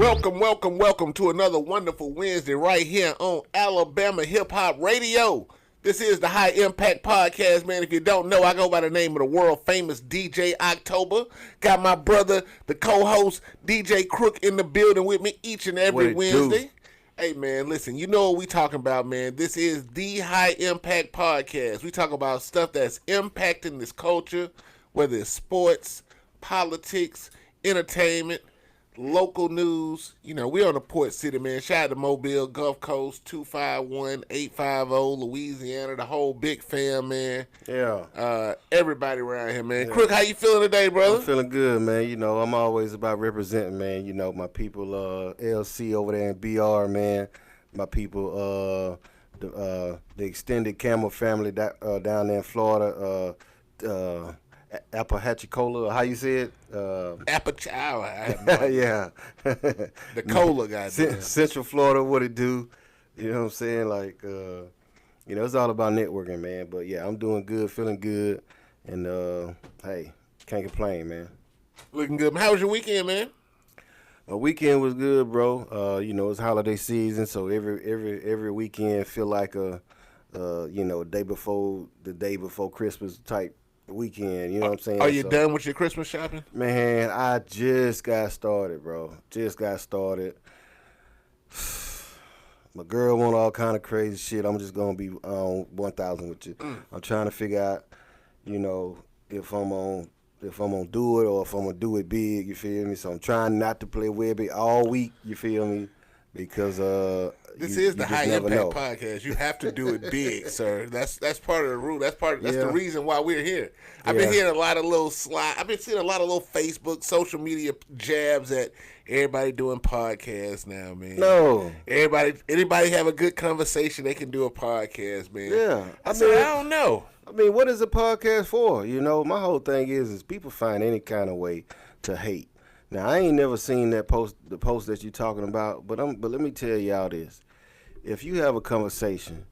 Welcome to another wonderful Wednesday right here on Alabama Hip Hop Radio. This is the High Impact Podcast, man. If you don't know, I go by the name of the world famous DJ OKTOBA. Got my brother, the co-host, DJ KROOK in the building with me each and every Wednesday. Hey, man, listen, you know what we talking about, man. This is the High Impact Podcast. We talk about stuff that's impacting this culture, whether it's sports, politics, entertainment, local news. You know, we're on the Port City, man. Shout out to Mobile, Gulf Coast, 251-850, Louisiana, the whole big fam, man. Yeah. Everybody around here, man. Yeah. KROOK, how you feeling today, brother? I'm feeling good, man. You know, I'm always about representing, man. You know, my people, LC over there in BR, man. My people, the extended Camel family down there in Florida, Apalachicola, how you say it? Apalachicola. Yeah. The cola guy. Central Florida, what it do? You know what I'm saying? Like, you know, it's all about networking, man. But yeah, I'm doing good, feeling good, and hey, can't complain, man. Looking good. How was your weekend, man? My weekend was good, bro. You know, it's holiday season, so every weekend feel like you know, the day before Christmas type weekend, you know what I'm saying? Are you done with your Christmas shopping? Man, I just got started, bro. Just got started. My girl want all kind of crazy shit. I'm just gonna be on 1,000 with you. I'm trying to figure out, you know, if I'm gonna do it or if I'm gonna do it big. You feel me? So I'm trying not to play with it all week. You feel me? Because this is the High Impact Podcast. You have to do it big, sir. That's part of the rule. That's the reason why we're here. I've been hearing a lot of little I've been seeing a lot of little Facebook, social media jabs at everybody doing podcasts now, man. No. Anybody have a good conversation, they can do a podcast, man. Yeah. I don't know. I mean, what is a podcast for? You know, my whole thing is people find any kind of way to hate. Now, I ain't never seen the post that you're talking about, but let me tell y'all this. If you have a conversation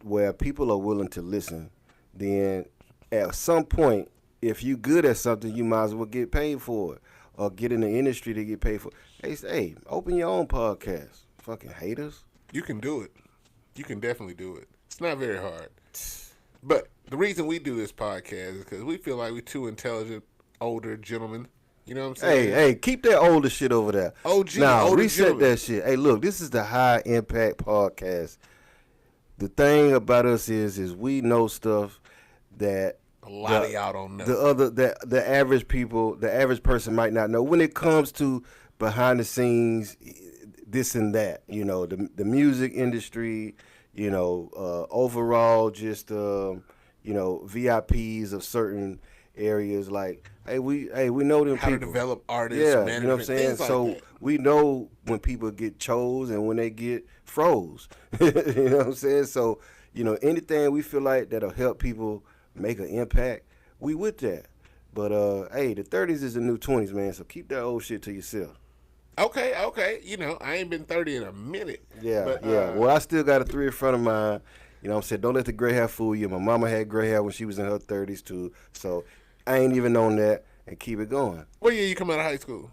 where people are willing to listen, then at some point, if you good at something, you might as well get paid for it or get in the industry to get paid for it. Hey, open your own podcast. Fucking haters. You can do it. You can definitely do it. It's not very hard. But the reason we do this podcast is because we feel like we're two intelligent, older gentlemen. You know what I'm saying? Hey, keep that older shit over there. OG, now, older reset gentlemen. that shit. Hey, look, this is the High Impact Podcast. The thing about us is we know stuff that a lot of y'all don't know. The average people, the average person might not know. When it comes to behind the scenes, this and that, you know, the music industry, you know, overall, just you know, VIPs of certain areas, like we know them how people. to develop artists, yeah, management, you know what I'm saying. So like we know when people get chose and when they get froze. You know what I'm saying. So you know, anything we feel like that'll help people make an impact, we with that. But hey, the 30s is the new 20s, man. So keep that old shit to yourself. Okay. You know, I ain't been 30 in a minute. Yeah, but, yeah. Well, I still got a 3 in front of mine. You know what I'm saying? Don't let the gray hair fool you. My mama had gray hair when she was in her 30s, too. So I ain't even on that, and keep it going. What year you come out of high school?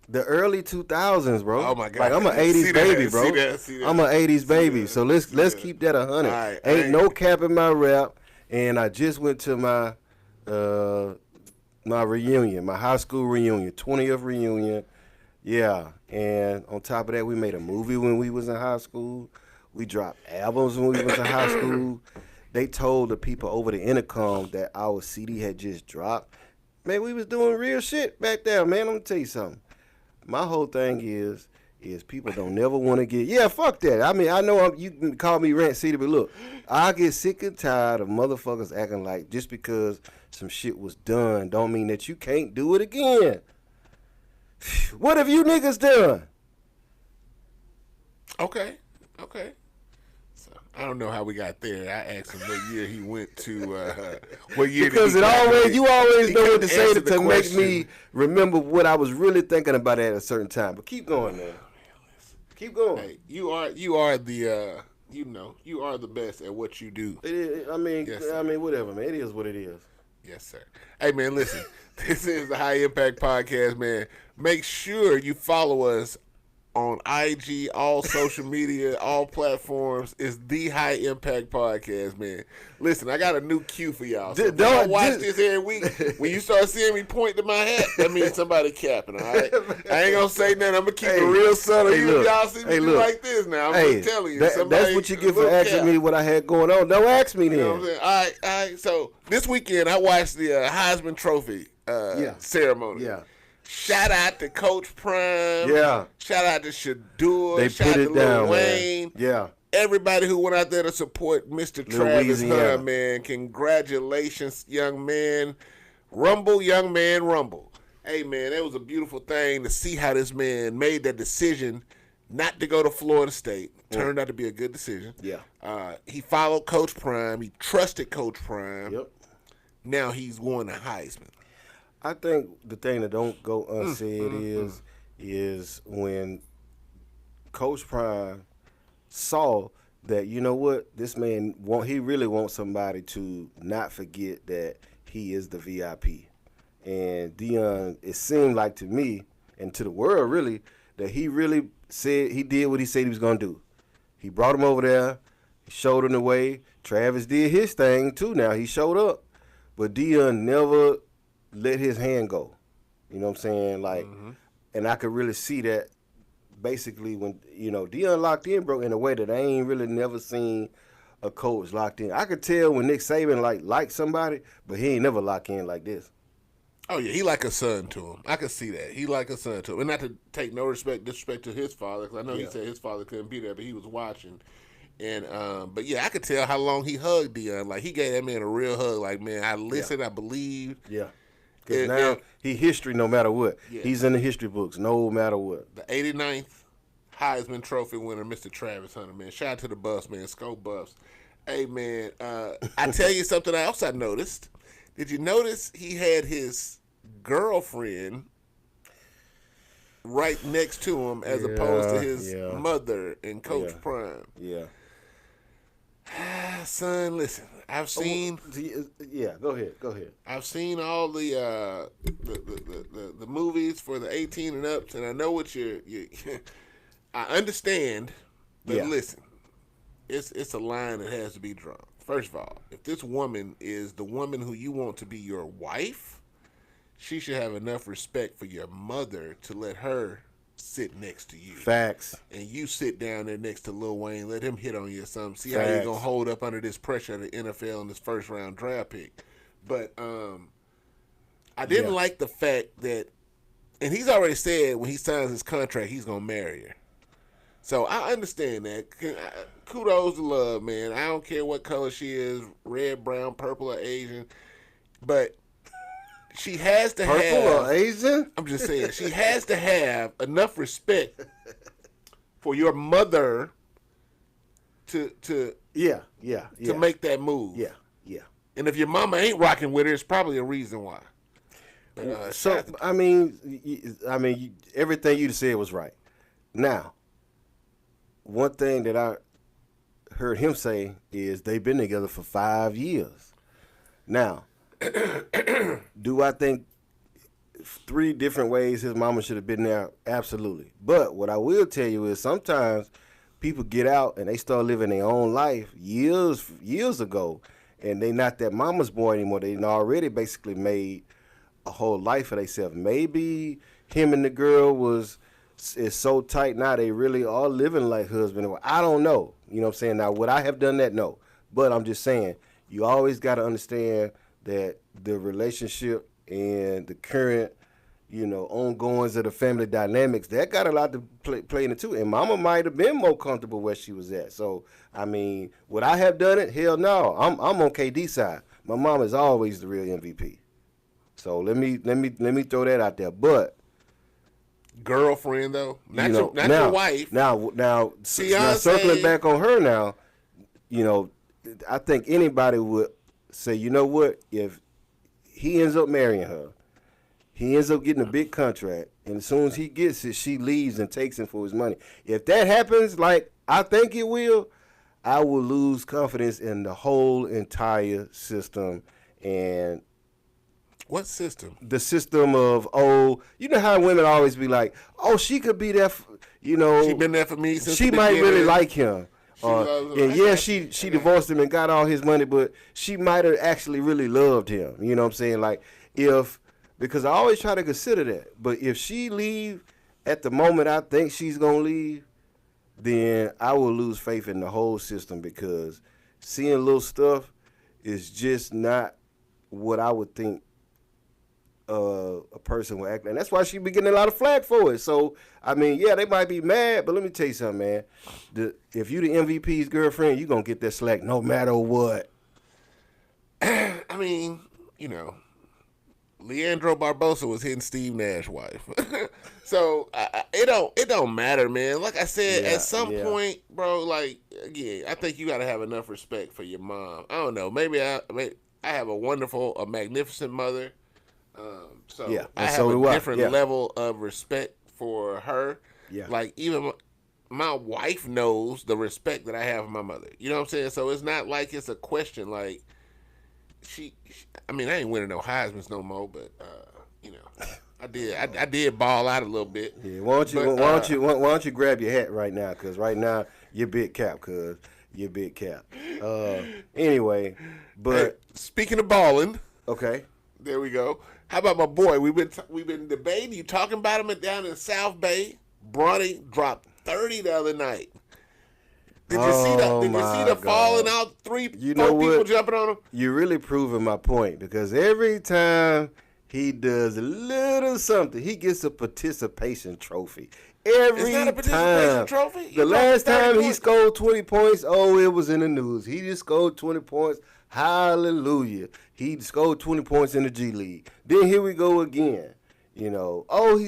The early 2000s, bro. Oh, my God. Like, I'm an 80s baby, bro. See that. I'm an 80s baby. So let's keep that 100. Right, ain't no cap in my rap, and I just went to my reunion, my high school reunion, 20th reunion. Yeah, and on top of that, we made a movie when we was in high school. We dropped albums when we was in high school. They told the people over the intercom that our CD had just dropped. Man, we was doing real shit back there, man. I'm gonna tell you something. My whole thing is people don't never want to get, yeah, fuck that. I mean, I know you can call me Rant City, but look, I get sick and tired of motherfuckers acting like just because some shit was done don't mean that you can't do it again. What have you niggas done? Okay. So I don't know how we got there. I asked him what year he went to. What year? Because you always know what to say to make me remember what I was really thinking about at a certain time. But keep going, man. Keep going. Hey, you are the you are the best at what you do. I mean, whatever, man. It is what it is. Yes, sir. Hey, man, listen. This is the High Impact Podcast, man. Make sure you follow us on IG, all social media, all platforms. It's the High Impact Podcast, man. Listen, I got a new cue for y'all. So don't watch this every week. When you start seeing me point to my hat, that means somebody capping, all right? I ain't going to say nothing. I'm going to keep it real subtle. Y'all see me do like this now. I'm just telling you. That's what you get for asking me what I had going on. Don't ask me then. You know what I'm saying? All right. So this weekend, I watched the Heisman Trophy ceremony. Yeah. Shout out to Coach Prime. Yeah. Shout out to Shadur. They Shout put out it to down, Lil Wayne. man. Yeah. Everybody who went out there to support Mr. Travis Hunter, man. Congratulations, young man. Rumble, young man, rumble. Hey, man, that was a beautiful thing to see how this man made that decision not to go to Florida State. Turned out to be a good decision. Yeah. He followed Coach Prime. He trusted Coach Prime. Yep. Now he's won the Heisman. I think the thing that don't go unsaid is when Coach Prime saw that, you know what, this man he really wants somebody to not forget that he is the VIP. And Deion, it seemed like to me and to the world really that he really said he did what he said he was gonna do. He brought him over there, he showed him the way. Travis did his thing too. Now he showed up, but Deion never let his hand go. You know what I'm saying? Like, and I could really see that basically when, you know, Deion locked in, bro, in a way that I ain't really never seen a coach locked in. I could tell when Nick Saban liked somebody, but he ain't never locked in like this. Oh, yeah, he like a son to him. I could see that. He like a son to him. And not to take no disrespect to his father, because I know he said his father couldn't be there, but he was watching. And but yeah, I could tell how long he hugged Deion. Like, he gave that man a real hug. Like, man, I listened, I believed. Yeah. Because now he history no matter what. Yeah. He's in the history books no matter what. The 89th Heisman Trophy winner, Mr. Travis Hunter, man. Shout out to the Buffs, man. Scope Buffs. Hey, man, I tell you something else I noticed. Did you notice he had his girlfriend right next to him as opposed to his mother and Coach Prime? Yeah. Son, listen. I've seen. Go ahead. I've seen all the movies for the 18 and ups, and I know what you I understand, but listen, it's a line that has to be drawn. First of all, if this woman is the woman who you want to be your wife, she should have enough respect for your mother to let her sit next to you. Facts. And you sit down there next to Lil Wayne, let him hit on you or something. See how you're going to hold up under this pressure of the NFL in this first round draft pick. But I didn't like the fact that, and he's already said when he signs his contract, he's going to marry her. So I understand that. Kudos to love, man. I don't care what color she is, red, brown, purple, or Asian. But she has to have... Purple or Asian? I'm just saying. She has to have enough respect for your mother to make that move. Yeah. And if your mama ain't rocking with her, it's probably a reason why. But, I mean, everything you said was right. Now, one thing that I heard him say is they've been together for 5 years. Now, do I think 3 different ways his mama should have been there? Absolutely. But what I will tell you is sometimes people get out and they start living their own life years ago, and they not that mama's boy anymore. They already basically made a whole life for themselves. Maybe him and the girl is so tight now they really are living like husband and wife. I don't know. You know what I'm saying? Now, would I have done that? No. But I'm just saying, you always got to understand that the relationship and the current, ongoings of the family dynamics, that got a lot to play in it too. And mama might have been more comfortable where she was at. So, I mean, would I have done it? Hell no. I'm on KD side. My mom is always the real MVP. So let me throw that out there. But girlfriend though, not your wife. Now, circling back on her now, I think anybody would say, you know what, if he ends up marrying her, he ends up getting a big contract, and as soon as he gets it, she leaves and takes him for his money. If that happens, like I think it will, I will lose confidence in the whole entire system, and What system? The system of, you know how women always be like, she could be there, She been there for me since she the might beginning. really like him. Loves him. And yeah, she divorced him and got all his money, but she might have actually really loved him. You know what I'm saying? Like, because I always try to consider that. But if she leave at the moment I think she's going to leave, then I will lose faith in the whole system, because seeing little stuff is just not what I would think a person will act like. And that's why she be getting a lot of flack for it. So, I mean, yeah, they might be mad, but let me tell you something, man. If you the MVP's girlfriend, you going to get that slack no matter what. I mean, Leandro Barbosa was hitting Steve Nash's wife. So, it don't matter, man. Like I said, at some point, bro, like, again, I think you got to have enough respect for your mom. I don't know. Maybe I have a magnificent mother. I have a different level of respect for her. Yeah. Like, even my wife knows the respect that I have for my mother. You know what I'm saying? So it's not like it's a question. Like, I ain't winning no Heisman's no more, but I did ball out a little bit. Yeah. Why don't you grab your hat right now? Because right now you're big cap. Anyway, but hey, speaking of balling, okay, there we go. How about my boy? We've been debating. You talking about him down in South Bay? Bronny dropped 30 the other night. Did you see the falling out? Four people jumping on him? You're really proving my point, because every time he does a little something, he gets a participation trophy. It's not a participation trophy. The last time he scored 20 points, it was in the news. He just scored 20 points. Hallelujah. He scored 20 points in the G League. Then here we go again. He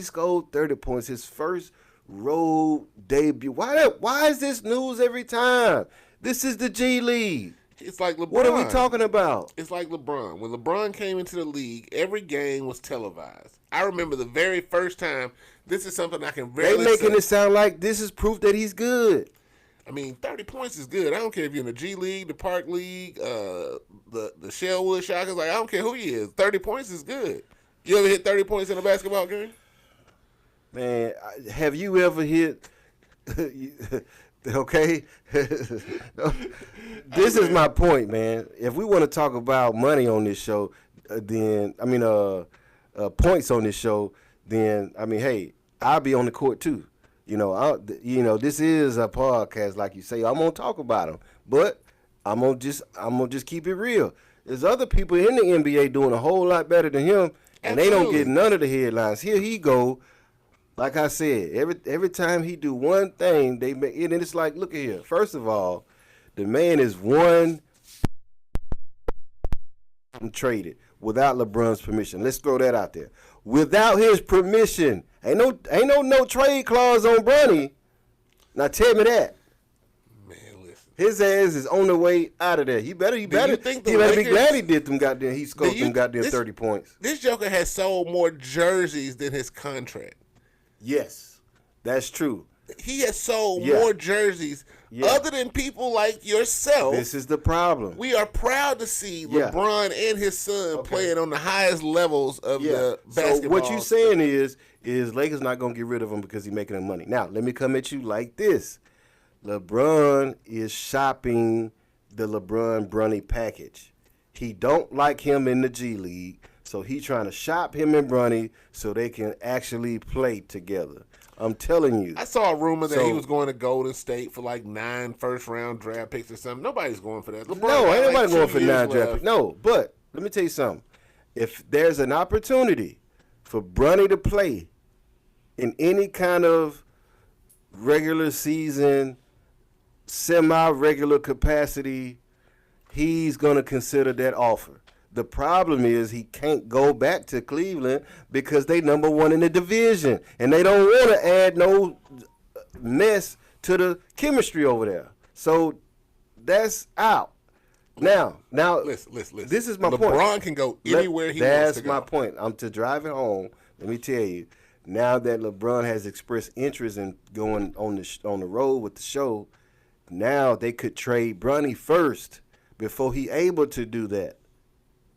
scored 30 points. His first road debut. Why is this news every time? This is the G League. It's like LeBron. What are we talking about? It's like LeBron. When LeBron came into the league, every game was televised. I remember the very first time. This is something I can rarely say. They making it sound like this is proof that he's good. 30 points is good. I don't care if you're in the G League, the Park League, the Shellwood Shockers. Like, I don't care who he is. 30 points is good. You ever hit 30 points in a basketball game? Man, have you ever hit... Okay? This is my point, man. If we want to talk about money on this show, points on this show, then, hey, I'll be on the court too. This is a podcast, like you say. I'm gonna talk about them, but I'm gonna just keep it real. There's other people in the NBA doing a whole lot better than him, and they don't get none of the headlines. Here he go. Like I said, every time he do one thing, they make it, and it's like, look at here. First of all, the man is traded without LeBron's permission. Let's throw that out there. Without his permission. Ain't no trade clause on Bronny. Now tell me that. Man, listen. His ass is on the way out of there. He better be glad he did them goddamn. He scored them goddamn 30 points. This Joker has sold more jerseys than his contract. Yes, that's true. He has sold more jerseys other than people like yourself. This is the problem. We are proud to see LeBron and his son playing on the highest levels of the basketball. So what you're saying is Lakers not going to get rid of him because he's making them money. Now, let me come at you like this. LeBron is shopping the LeBron-Bronny package. He don't like him in the G League, so he trying to shop him and Bronny so they can actually play together. I'm telling you. I saw a rumor that he was going to Golden State for like 9 first-round draft picks or something. Nobody's going for that. No, ain't nobody going for 9 draft picks. No, but let me tell you something. If there's an opportunity for Bronny to play in any kind of regular season, semi-regular capacity, he's going to consider that offer. The problem is he can't go back to Cleveland because they number one in the division, and they don't want to add no mess to the chemistry over there. So that's out. Now, listen. This is my point. LeBron can go anywhere he wants to go. That's my point. I'm to drive it home. Let me tell you. Now that LeBron has expressed interest in going on the road with the show, now they could trade Bronny first before he able to do that.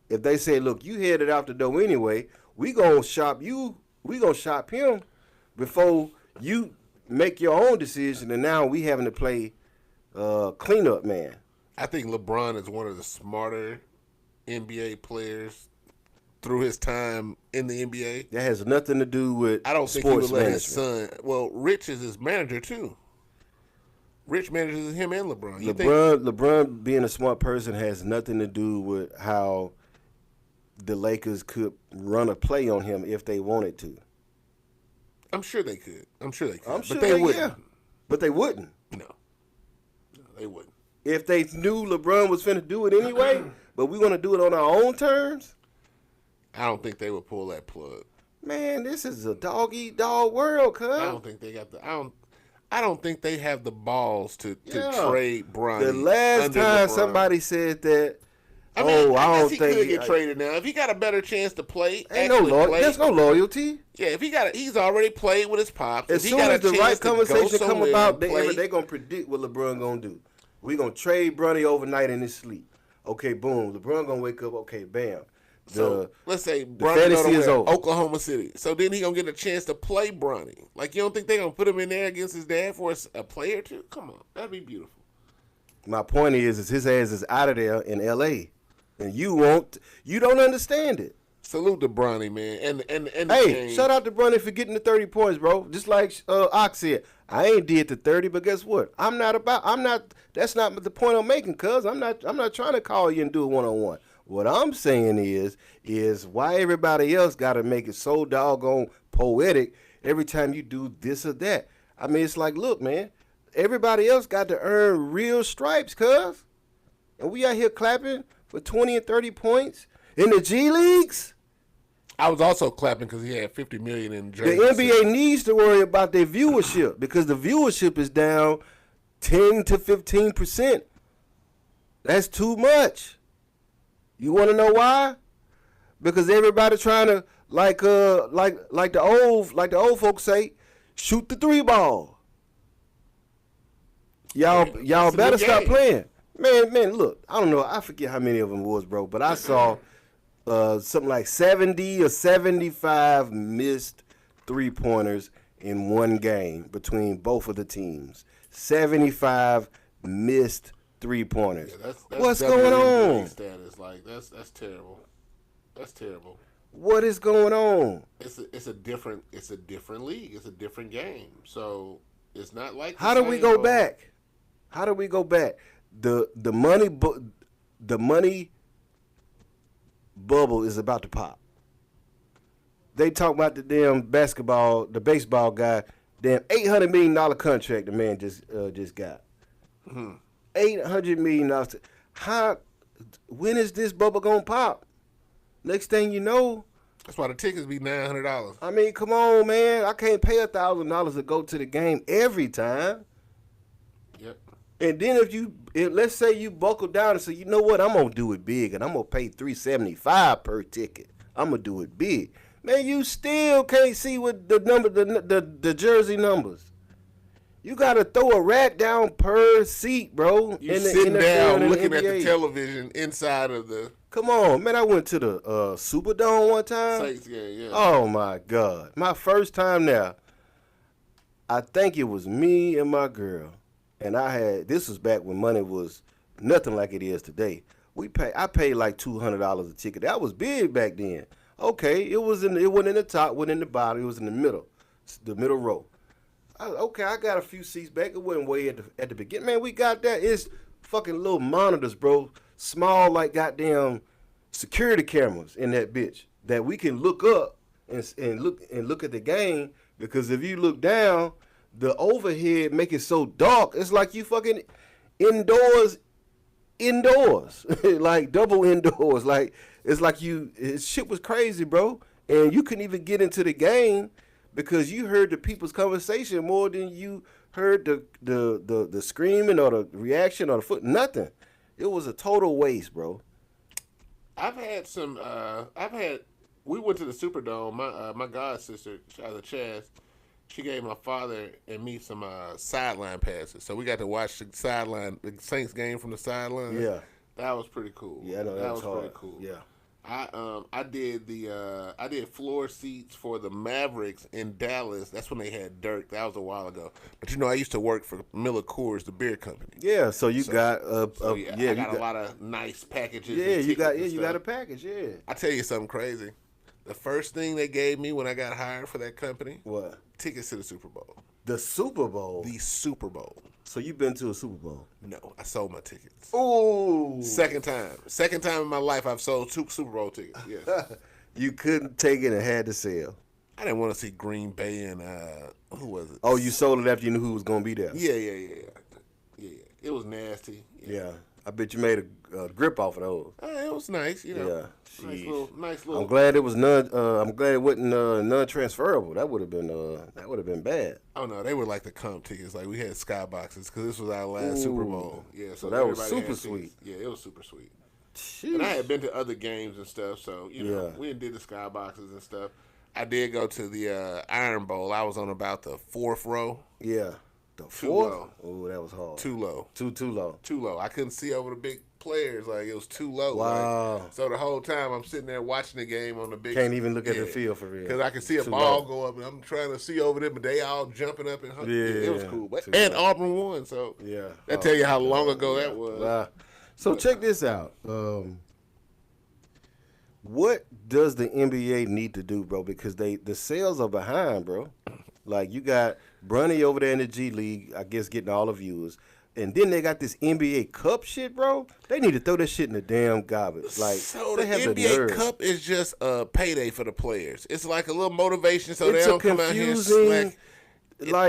if they say, look, you headed out the door anyway, we gonna shop him before you make your own decision, and now we having to play cleanup man. I think LeBron is one of the smarter NBA players through his time in the NBA. That has nothing to do with I don't think he would let management. his son. Well, Rich is his manager too. Rich manages him and LeBron. LeBron being a smart person has nothing to do with how the Lakers could run a play on him if they wanted to. I'm sure they could. But they wouldn't. Yeah. But they wouldn't. No, they wouldn't. If they knew LeBron was finna do it anyway, but we want to do it on our own terms, I don't think they would pull that plug. Man, this is a dog-eat-dog world, cuz. I don't think they got the. I don't think they have the balls to trade Bronny. The last time LeBron. somebody said that, I mean, I don't he think could get traded now. If he got a better chance to play, there's no loyalty. Yeah, if he's already played with his pops. As soon as the right conversation come about, they gonna predict what LeBron gonna do. We gonna trade Bronny overnight in his sleep. Okay, boom. LeBron gonna wake up. Okay, bam. So let's say Bronny is over. Oklahoma City. So then he gonna get a chance to play Bronny. Like, you don't think they gonna put him in there against his dad for a play or two? Come on, that'd be beautiful. My point is his ass is out of there in L.A. and you don't understand it. Salute to Bronny, man, and hey, shout out to Bronny for getting the 30 points, bro. Just like Ox said, I ain't did the 30, but guess what? That's not the point I'm making, cuz I'm not trying to call you and do it one-on-one. What I'm saying is why everybody else got to make it so doggone poetic every time you do this or that. I mean, it's like, look, man, everybody else got to earn real stripes, cuz. And we out here clapping for 20 and 30 points in the G Leagues. I was also clapping because he had $50 million in The jerseys. NBA needs to worry about their viewership because the viewership is down 10 to 15%. That's too much. You want to know why? Because everybody trying to like the old folks say, shoot the 3 ball. Y'all better stop playing. Man, look, I don't know. I forget how many of them was, bro, but I saw something like 70 or 75 missed 3-pointers in one game between both of the teams. 75 missed 3-pointers. Yeah, that's what's going on? Status. Like, that's terrible. That's terrible. What is going on? It's a different league. It's a different game. So it's not like How do we go back? How do we go back? The money bubble is about to pop. They talk about the damn the baseball guy, damn $800 million contract the man just got. Mm-hmm. $800 million. When is this bubble gonna pop? Next thing you know, that's why the tickets be $900. I mean, come on, man. I can't pay $1,000 to go to the game every time. Yep. And then let's say you buckle down and say, you know what, I'm gonna do it big, and I'm gonna pay $375 per ticket. I'm gonna do it big. Man, you still can't see what the jersey numbers. You gotta throw a rack down per seat, bro. You sitting down looking at the television inside of the. Come on, man. I went to the Superdome one time. Saints game, yeah. Oh my God, my first time there. I think it was me and my girl, and this was back when money was nothing like it is today. I paid like $200 a ticket. That was big back then. Okay, it wasn't in the top, wasn't in the bottom. It was in the middle row. I got a few seats back. It wasn't way at the beginning. Man, we got that. It's fucking little monitors, bro. Small like goddamn security cameras in that bitch that we can look up and look at the game. Because if you look down, the overhead make it so dark. It's like you fucking indoors, like double indoors. Like it's like shit was crazy, bro. And you couldn't even get into the game because you heard the people's conversation more than you heard the screaming or the reaction or the foot. Nothing. It was a total waste, bro. We went to the Superdome. My god sister, Chaz, she gave my father and me some sideline passes. So we got to watch the Saints game from the sideline. Yeah. That was pretty cool. Yeah, I know that was hard. pretty cool. Yeah. I did floor seats for the Mavericks in Dallas. That's when they had Dirk. That was a while ago. But I used to work for Miller Coors, the beer company. Yeah, so you got I got a lot of nice packages. Yeah, and you got a package. Yeah. I tell you something crazy. The first thing they gave me when I got hired for that company, What? tickets to the Super Bowl. The Super Bowl. The Super Bowl. So you've been to a Super Bowl? No, I sold my tickets. Ooh. Second time in my life I've sold two Super Bowl tickets. Yes. You couldn't take it and had to sell. I didn't want to see Green Bay and who was it? Oh, you sold it after you knew who was going to be there. Yeah. It was nasty. Yeah. I bet you made a grip off of those. It was nice, Yeah. Nice little. I'm glad it was none. I'm glad it wasn't non-transferable. That would have been bad. Oh no, they were like the comp tickets. Like we had skyboxes because this was our last Super Bowl. Yeah, so that was everybody super had sweet. tickets. Yeah, it was super sweet. Sheesh. And I had been to other games and stuff, so we did the skyboxes and stuff. I did go to the Iron Bowl. I was on about the fourth row. Yeah. The Too fourth? low. Oh, that was hard. Too low. Too low. Too low. I couldn't see over the big players. Like, it was too low. Wow. Like, so the whole time I'm sitting there watching the game on the big. Can't even look at the field for real. Because I can see a ball go up, and I'm trying to see over them, but they all jumping up and it was cool. But and Auburn won, so that tell you how long ago that was. Wow. So check this out. What does the NBA need to do, bro? Because the sales are behind, bro. Like, you got Bronny over there in the G League, I guess, getting all the viewers. And then they got this NBA Cup shit, bro. They need to throw that shit in the damn garbage. Like, so they the have NBA Cup is just a payday for the players. It's like a little motivation so they don't come out here and slack.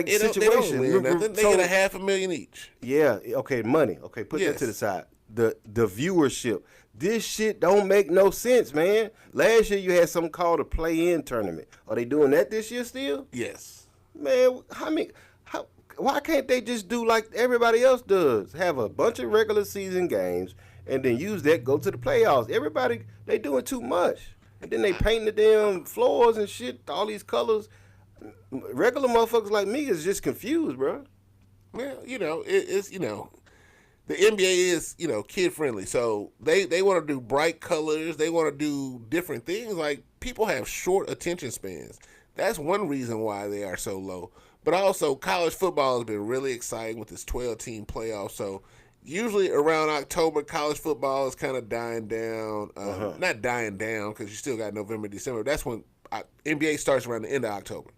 Situation. They don't win nothing. They get $500,000 each. Yeah, okay, money. Okay, put that to the side. The viewership. This shit don't make no sense, man. Last year you had something called a play-in tournament. Are they doing that this year still? Yes. Man, why can't they just do like everybody else does? Have a bunch of regular season games and then use that, go to the playoffs. Everybody, they doing too much. And then they painting the damn floors and shit, all these colors. Regular motherfuckers like me is just confused, bro. Well, it's the NBA is, kid friendly. So they want to do bright colors. They want to do different things. Like, people have short attention spans. That's one reason why they are so low. But also, college football has been really exciting with this 12-team playoff. So usually around October, college football is kind of dying down. Not dying down because you still got November, December. That's when NBA starts around the end of October.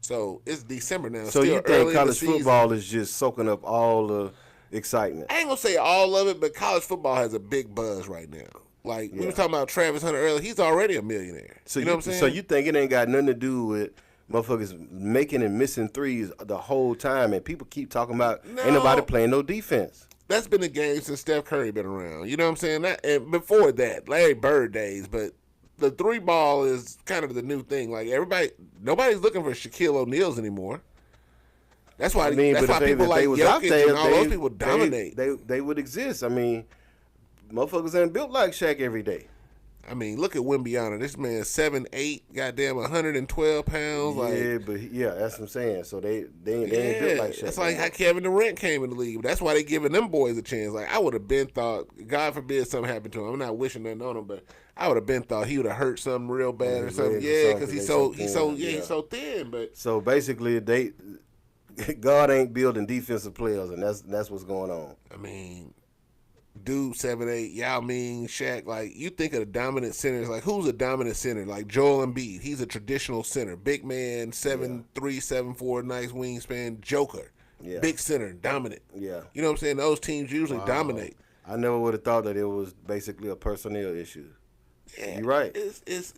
So it's December now. So you think college football is just soaking up all the excitement? I ain't gonna say all of it, but college football has a big buzz right now. Like, we were talking about Travis Hunter earlier. He's already a millionaire. So you know what I'm saying? So you think it ain't got nothing to do with motherfuckers making and missing threes the whole time, and people keep talking about ain't nobody playing no defense. That's been the game since Steph Curry been around. You know what I'm saying? And before that, Larry Bird days, but the three ball is kind of the new thing. Like, nobody's looking for Shaquille O'Neal's anymore. That's why. That's why people like Jokic and all those people dominate. They would exist. I mean, motherfuckers ain't built like Shaq every day. I mean, look at Wembyana. This man 7'8", goddamn 112 pounds. That's what I'm saying. So they ain't built like Shaq. That's like how Kevin Durant came in the league. That's why they giving them boys a chance. Like, I would have been thought, God forbid something happened to him. I'm not wishing nothing on him, but I would have been thought he would have hurt something real bad or something. Yeah, because he's so thin. But so basically, God ain't building defensive players, and that's what's going on. I mean, dude, 7'8", Yao Ming, Shaq. Like, you think of the dominant centers. Like, who's a dominant center? Like Joel Embiid. He's a traditional center. Big man, 7'3", 7'4", nice wingspan. Joker. Yeah. Big center, dominant. Yeah. You know what I'm saying? Those teams usually dominate. I never would have thought that it was basically a personnel issue. Yeah, you're right. It's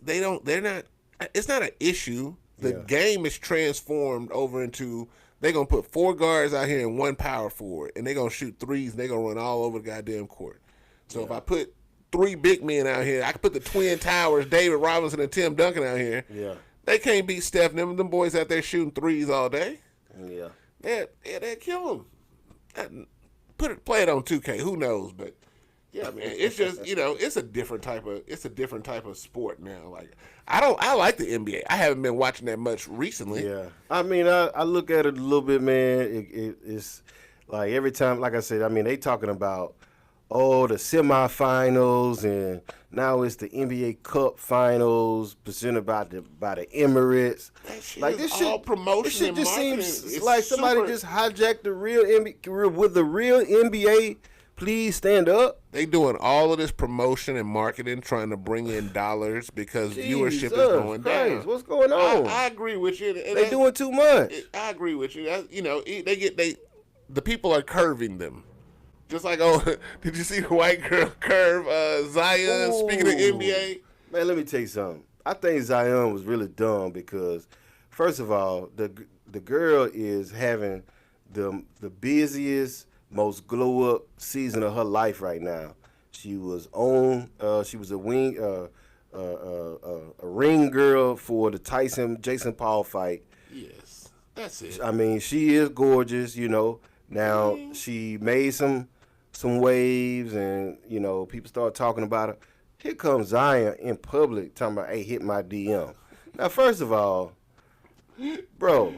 not an issue. The game is transformed over into, they're going to put 4 guards out here and 1 power forward, and they're going to shoot threes, and they're going to run all over the goddamn court. So if I put 3 big men out here, I could put the Twin Towers, David Robinson and Tim Duncan out here. Yeah. They can't beat Steph. Them boys out there shooting threes all day. Yeah. They'll kill them. Play it on 2K. Who knows? But yeah, man, it's just, it's a different type of sport now. Like, I like the NBA. I haven't been watching that much recently. Yeah, I mean, I look at it a little bit, man. It's like every time, like I said, I mean, they talking about the semifinals, and now it's the NBA Cup Finals presented by the Emirates. That shit Like is this shit, all promotion this shit and just marketing. seems It's like somebody super- just hijacked the real NBA. With the real NBA, please stand up. They doing all of this promotion and marketing, trying to bring in dollars because viewership Jesus is going Christ, down. what's going on? I agree with you. They doing too much. I agree with you. The people are curving them. Just like, did you see the white girl curve Zion? Speaking of Ooh. NBA, Man, let me tell you something. I think Zion was really dumb because, first of all, the girl is having the busiest, most glow up season of her life right now. She was she was a ring girl for the Jason Paul fight. yes, that's it. I mean, she is gorgeous, Now she made some waves, and people start talking about her. Here comes Zion in public talking about, "Hey, hit my DM." Now, first of all, bro,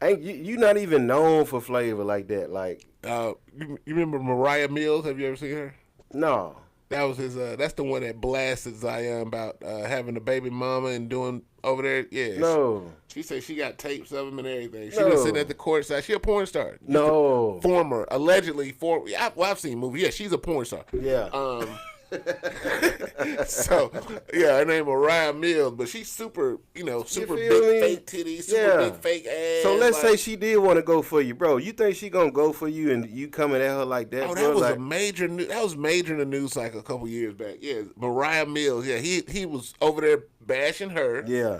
ain't you not even known for flavor like that? Like, You remember Mariah Mills? Have you ever seen her? no. That was his. That's the one that blasted Zion about having a baby mama and doing over there. Yeah. No. She said she got tapes of him and everything. She No. was sitting at the courtside. She a porn star. No. Allegedly. I've seen movies. Yeah, she's a porn star. Yeah. So yeah, her name Mariah Mills, but she's super, super big feel me? fake titties, super big fake ass. So let's say she did want to go for you, bro. You think she gonna go for you and you coming at her like that? Oh, bro? that was like, that was major in the news cycle a couple years back. Yeah, Mariah Mills. Yeah, he was over there bashing her. Yeah.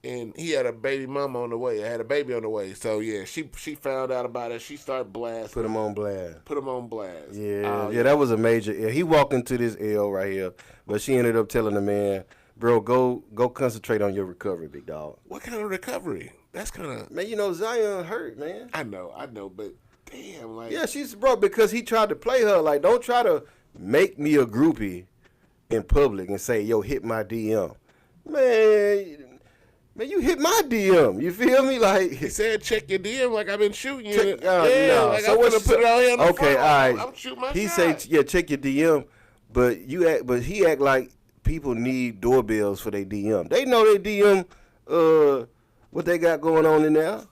And he had a baby mama on the way. I had a baby on the way. So yeah, she found out about it. She started blasting. Put him on blast. Put him on blast. Yeah, that was a major L. He walked into this L right here, but she ended up telling the man, "Bro, go concentrate on your recovery, big dog." What kind of recovery? That's kind of Man, Zion hurt, man. I know, but damn, like Yeah, she's bro because he tried to play her. Like, don't try to make me a groupie in public and say, "Yo, hit my DM." Man, you hit my DM. You feel me? Like he said, check your DM. Like I've been shooting you. check, No. Like I'm gonna put it out here on the okay, phone. all right. I'm shooting my he shot. say, yeah, check your DM, but he act like people need doorbells for their DM. They know they DM what they got going on in there.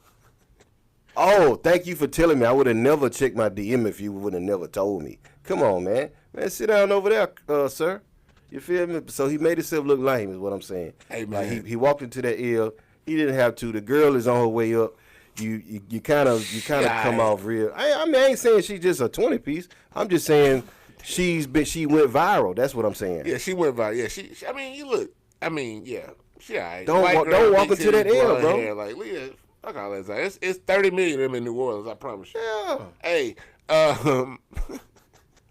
Oh, thank you for telling me. I would have never checked my DM if you would have never told me. Come on, man. Man, sit down over there, sir. You feel me? So he made himself look lame is what I'm saying. Hey, man. Like he walked into that L. He didn't have to. The girl is on her way up. You kind of come off real. I ain't saying she's just a 20 piece. I'm just saying she went viral. That's what I'm saying. Yeah, she went viral. Yeah, she I mean, you look. I mean, yeah, she all right. Don't walk into that L, bro. Hair, like, Leah, fuck all that. It's 30 million of them in New Orleans. I promise you. Yeah. Hey,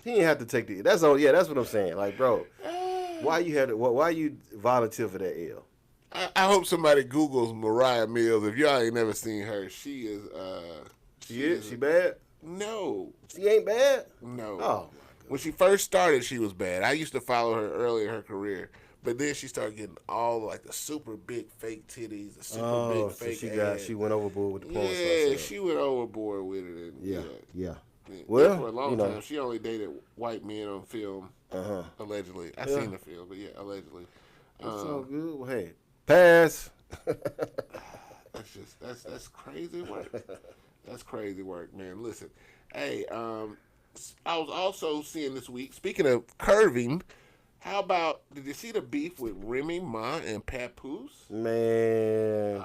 He didn't have to take the. That's all. Yeah, that's what I'm saying. Like, bro, why you volunteer for that L? I hope somebody Googles Mariah Mills. If y'all ain't never seen her, she is. She bad? No, She ain't bad. no. Oh. When she first started, she was bad. I used to follow her early in her career, but then she started getting all like the super big fake titties, the super big fake ass. She went overboard with the porn star Yeah, stuff. she went overboard with it. And, Yeah. Yeah, Well, for a long time, she only dated white men on film. Allegedly, I seen the film, but yeah, allegedly. It's all good. Well, hey, pass. That's crazy work. That's crazy work, man. Listen, hey, I was also seeing this week. Speaking of curving, how about did you see the beef with Remy Ma and Papoose? Man.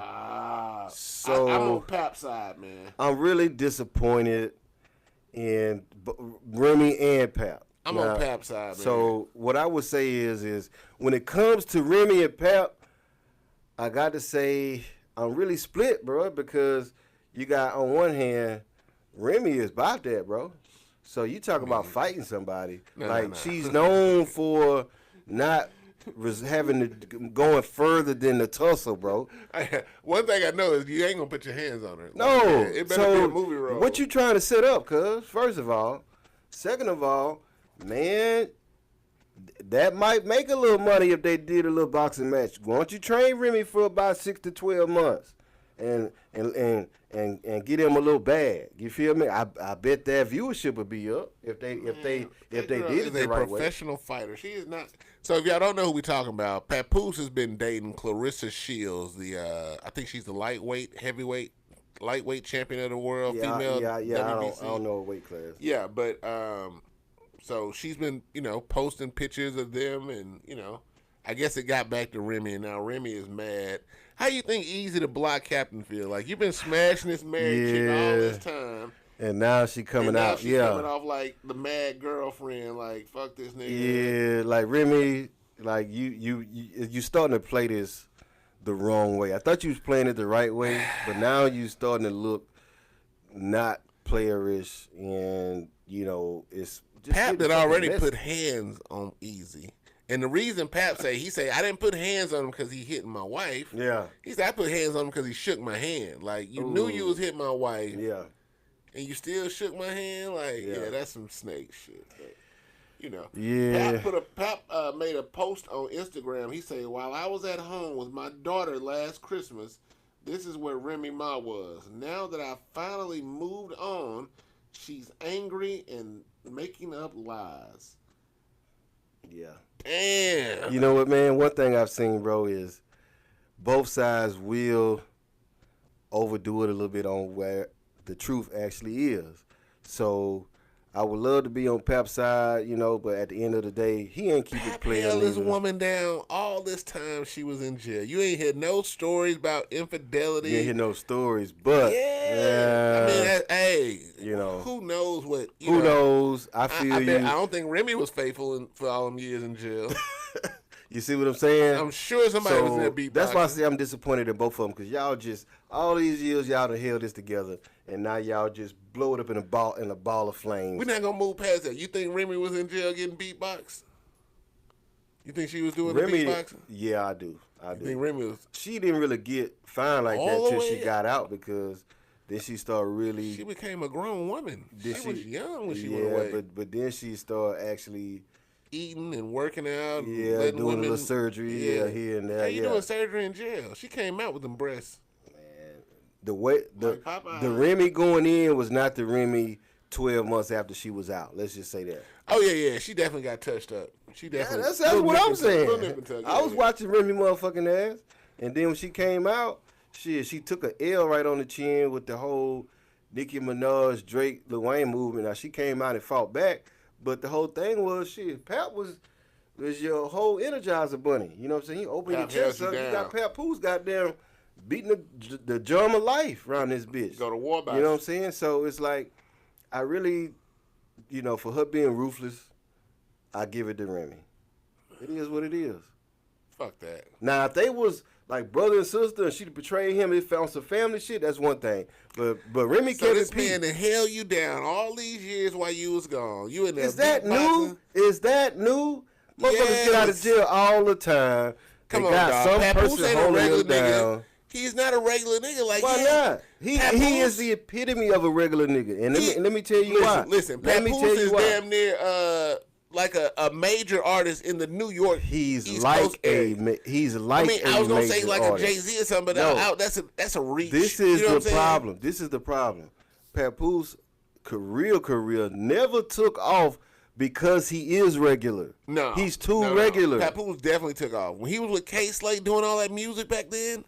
So I'm on Pap's side, man. I'm really disappointed in Remy and Pap. I'm on Pap's side, man. So what I would say is when it comes to Remy and Pap, I got to say I'm really split, bro, because you got on one hand Remy is about that, bro. So you talk about fighting somebody. She's known for not going further than the tussle, bro. One thing I know is you ain't gonna put your hands on her. No, it better be a movie role. What you trying to set up, cuz? First of all. Second of all, man, that might make a little money if they did a little boxing match. Why don't you train Remy for about 6 to 12 months? and get them a little bag. You feel me? I bet that viewership would be up if they did it the right way. Professional fighter. She is not. So if y'all don't know who we talking about, Papoose has been dating Clarissa Shields. I think she's the lightweight champion of the world. Female. Yeah. I don't know what weight class. Yeah, but so she's been posting pictures of them, and I guess it got back to Remy, and now Remy is mad. How you think Easy the Block Captain feel? Like, you've been smashing this married chick all this time. And now she coming out. She's coming off like the mad girlfriend, like, fuck this nigga. Yeah, like Remy, like you starting to play this the wrong way. I thought you was playing it the right way, but now you starting to look not playerish, and it's just Pap that already put hands on Easy. And the reason Pap he say, I didn't put hands on him because he hitting my wife. Yeah. He said, I put hands on him because he shook my hand. Like, you knew you was hitting my wife. Yeah. And you still shook my hand? Like, yeah that's some snake shit. But, Yeah. Pap made a post on Instagram. He said, while I was at home with my daughter last Christmas, this is where Remy Ma was. Now that I finally moved on, she's angry and making up lies. Yeah. Damn. You know what, man? One thing I've seen, bro, is both sides will overdo it a little bit on where the truth actually is. So I would love to be on Pap's side, but at the end of the day, he ain't keep it playing. Held this woman down all this time she was in jail. You ain't heard no stories about infidelity. You ain't hear no stories, but I mean, hey, who knows what? Who knows? I feel you. I don't think Remy was faithful for all them years in jail. You see what I'm saying? I'm sure somebody was in there beatboxing. That's why I say I'm disappointed in both of them, because y'all just all these years y'all done held this together, and now y'all just blow it up in a ball of flames. We're not gonna move past that. You think Remy was in jail getting beatboxed? You think she was doing Remy, the beatboxing? Yeah, I do. I think Remy was. She didn't really get fined like that till she got out, because then she started really. She became a grown woman. She was young when she went away. but then she started actually eating and working out. Yeah, doing a little surgery. Yeah, here and there. How you doing surgery in jail? She came out with them breasts. Man, the way the Remy going in was not the Remy 12 months after she was out. Let's just say that. Oh yeah. She definitely got touched up. She definitely. That's what I'm saying. I was watching Remy motherfucking ass, and then when she came out, she took a L right on the chin with the whole Nicki Minaj, Drake, Lil Wayne movement. Now she came out and fought back. But the whole thing was, Pap was your whole Energizer bunny. You know what I'm saying? He opened your chest up. You got Papoose goddamn beating the drum of life around this bitch. Go to war by. You know what I'm saying? So it's like, I really, for her being ruthless, I give it to Remy. It is what it is. Fuck that. Now, if they was like brother and sister, and she betrayed him, it found some family shit, that's one thing. But Remy kept it peace. Man that held you down all these years while you was gone. You in there. Is that new? Motherfuckers get out of jail all the time. Come they on, got dog. some Papoose person ain't a holding regular them down. nigga. He's not a regular nigga. Like, why not? He is the epitome of a regular nigga. And let me tell you why. Listen, Papoose is damn near like a major artist in the New York. He's East like Coast area. He's like. I mean, I was gonna say like artist. a Jay-Z or something, but that's a reach. This is the problem. This is the problem. Papoose career never took off because he is regular. No, he's too regular. Papoose definitely took off when he was with K Slate doing all that music back then.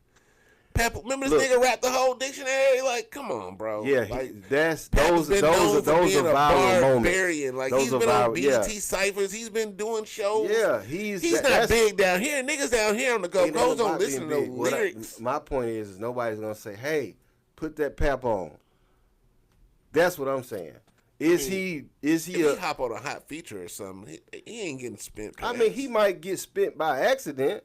Remember this nigga rapped the whole dictionary? Like, come on, bro. Yeah, like, those are viral moments. Like, he's been on BET Cyphers. He's been doing shows. Yeah, he's not big down here. Niggas down here on the go-go's don't listen to those lyrics. My point is nobody's gonna say, "Hey, put that Pap on." That's what I'm saying. If he hop on a hot feature or something, he ain't getting spent. I mean, he might get spent by accident.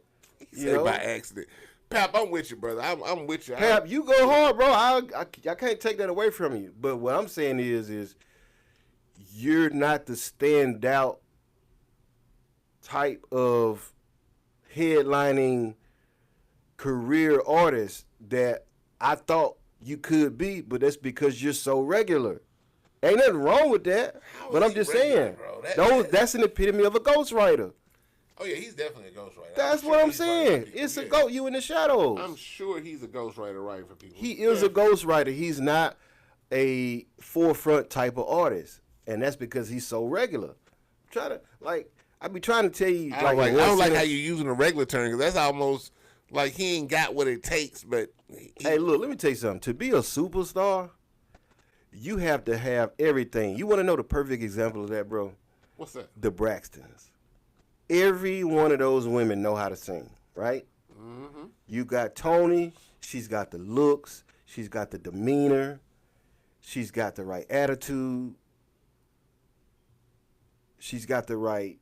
By accident. Pap, I'm with you, brother. I'm with you. Pap, you go hard, bro. I can't take that away from you. But what I'm saying is you're not the standout type of headlining career artist that I thought you could be, but that's because you're so regular. Ain't nothing wrong with that. But I'm just saying, that's an epitome of a ghostwriter. Oh yeah, he's definitely a ghostwriter. That's what I'm saying. It's a ghost. You in the shadows. I'm sure he's a ghostwriter writing for people. He is a ghostwriter. He's not a forefront type of artist, and that's because he's so regular. I be trying to tell you. I don't like how you're using a regular term, because that's almost like he ain't got what it takes. But hey, look, let me tell you something. To be a superstar, you have to have everything. You want to know the perfect example of that, bro? What's that? The Braxtons. Every one of those women know how to sing, right? Mm-hmm. You got Toni. She's got the looks. She's got the demeanor. She's got the right attitude. She's got the right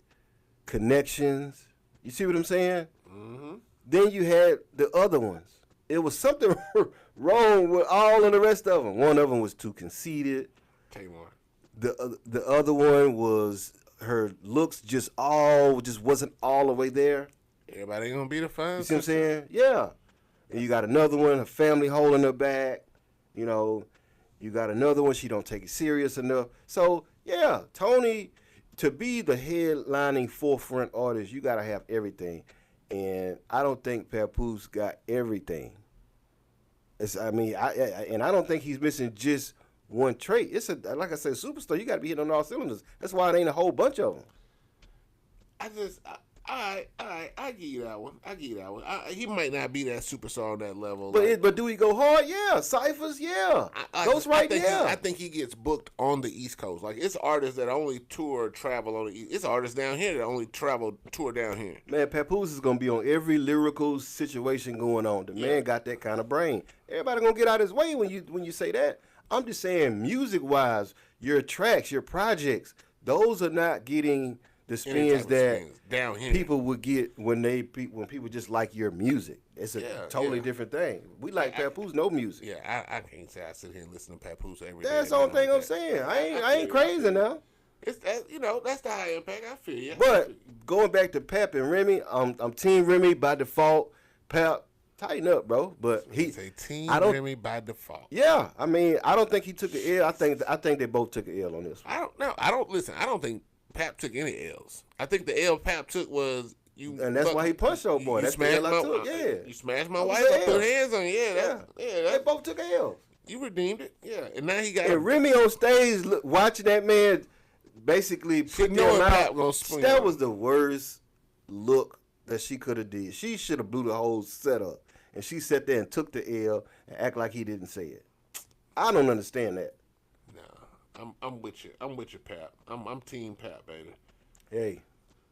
connections. You see what I'm saying? Mm-hmm. Then you had the other ones. It was something wrong with all of the rest of them. One of them was too conceited. Tamar. The other one was her looks just wasn't all the way there. Everybody ain't gonna be the fun. You see what I'm saying? Yeah. And you got another one, her family holding her back. You know, you got another one, she don't take it serious enough. So yeah, Toni, to be the headlining forefront artist, you gotta have everything. And I don't think Papoose got everything. I don't think he's missing just one trait. It's like I said, superstar. You got to be hitting on all cylinders. That's why it ain't a whole bunch of them. I give you that one. He might not be that superstar on that level. But do he go hard? Yeah. Cyphers, yeah. I think he gets booked on the East Coast. Like, it's artists that only tour or travel on the East. It's artists down here that only tour down here. Man, Papoose is gonna be on every lyrical situation going on. The man got that kind of brain. Everybody gonna get out his way when you say that. I'm just saying, music wise, your tracks, your projects, those are not getting the spins that down here people would get when people just like your music. It's a totally different thing. We like Papoose, no music. Yeah, I can't say I sit here and listen to Papoose every day. That's the only thing I'm saying. I ain't crazy now. It's that, that's the high impact. I feel you. But going back to Pap and Remy, I'm Team Remy by default. Pap, tighten up, bro. But Remy by default. Yeah, I mean, I don't think he took an L. I think they both took an L on this one. I don't know. I don't think Pap took any L's. I think the L Pap took was and that's why he punched old boy. That's the L I took. Yeah, you smashed my wife. I put hands on you. Yeah, they both took an L. You redeemed it. Yeah, and now he got. And Remy on stage watching that man basically put them out. That was the worst look that she could have did. She should have blew the whole setup, and she sat there and took the L and act like he didn't say it. I don't understand that. I'm with you. I'm with you, Pap. I'm Team Pap, baby. Hey,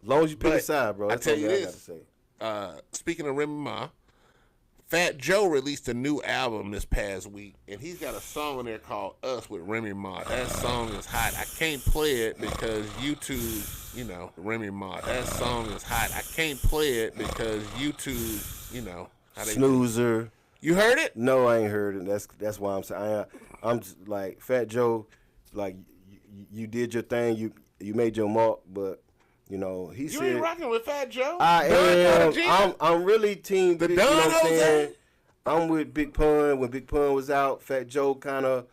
as long as you pick a side, bro. That's I tell you this. I gotta say. Speaking of Remy Ma, Fat Joe released a new album this past week, and he's got a song on there called "Us" with Remy Ma. That song is hot. I can't play it because YouTube, Remy Ma. That song is hot. I can't play it because YouTube, how they Snoozer. You heard it? No, I ain't heard it. That's why I'm saying I'm just like Fat Joe. Like you did your thing, you made your mark, but he said you ain't rocking with Fat Joe. I am. I'm really team. The Big, Don Jose. I'm with Big Pun. When Big Pun was out, Fat Joe kind of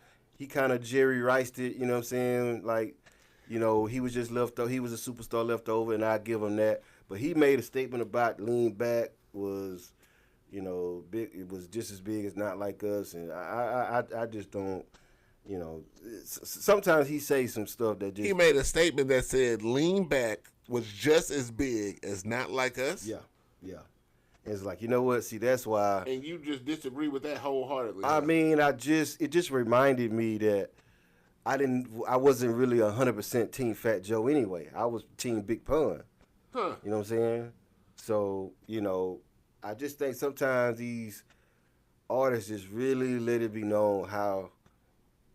Jerry Riced it. You know what I'm saying? Like, he was just left over. He was a superstar left over, and I give him that. But he made a statement about Lean Back was, big. It was just as big as Not Like Us, and I just don't. Sometimes he says some stuff that just. He made a statement that said Lean Back was just as big as Not Like Us. Yeah. And it's like, you know what? See, that's why. And you just disagree with that wholeheartedly. I mean, it just reminded me that I wasn't really 100% Team Fat Joe anyway. I was Team Big Pun. Huh. You know what I'm saying? So, I just think sometimes these artists just really let it be known how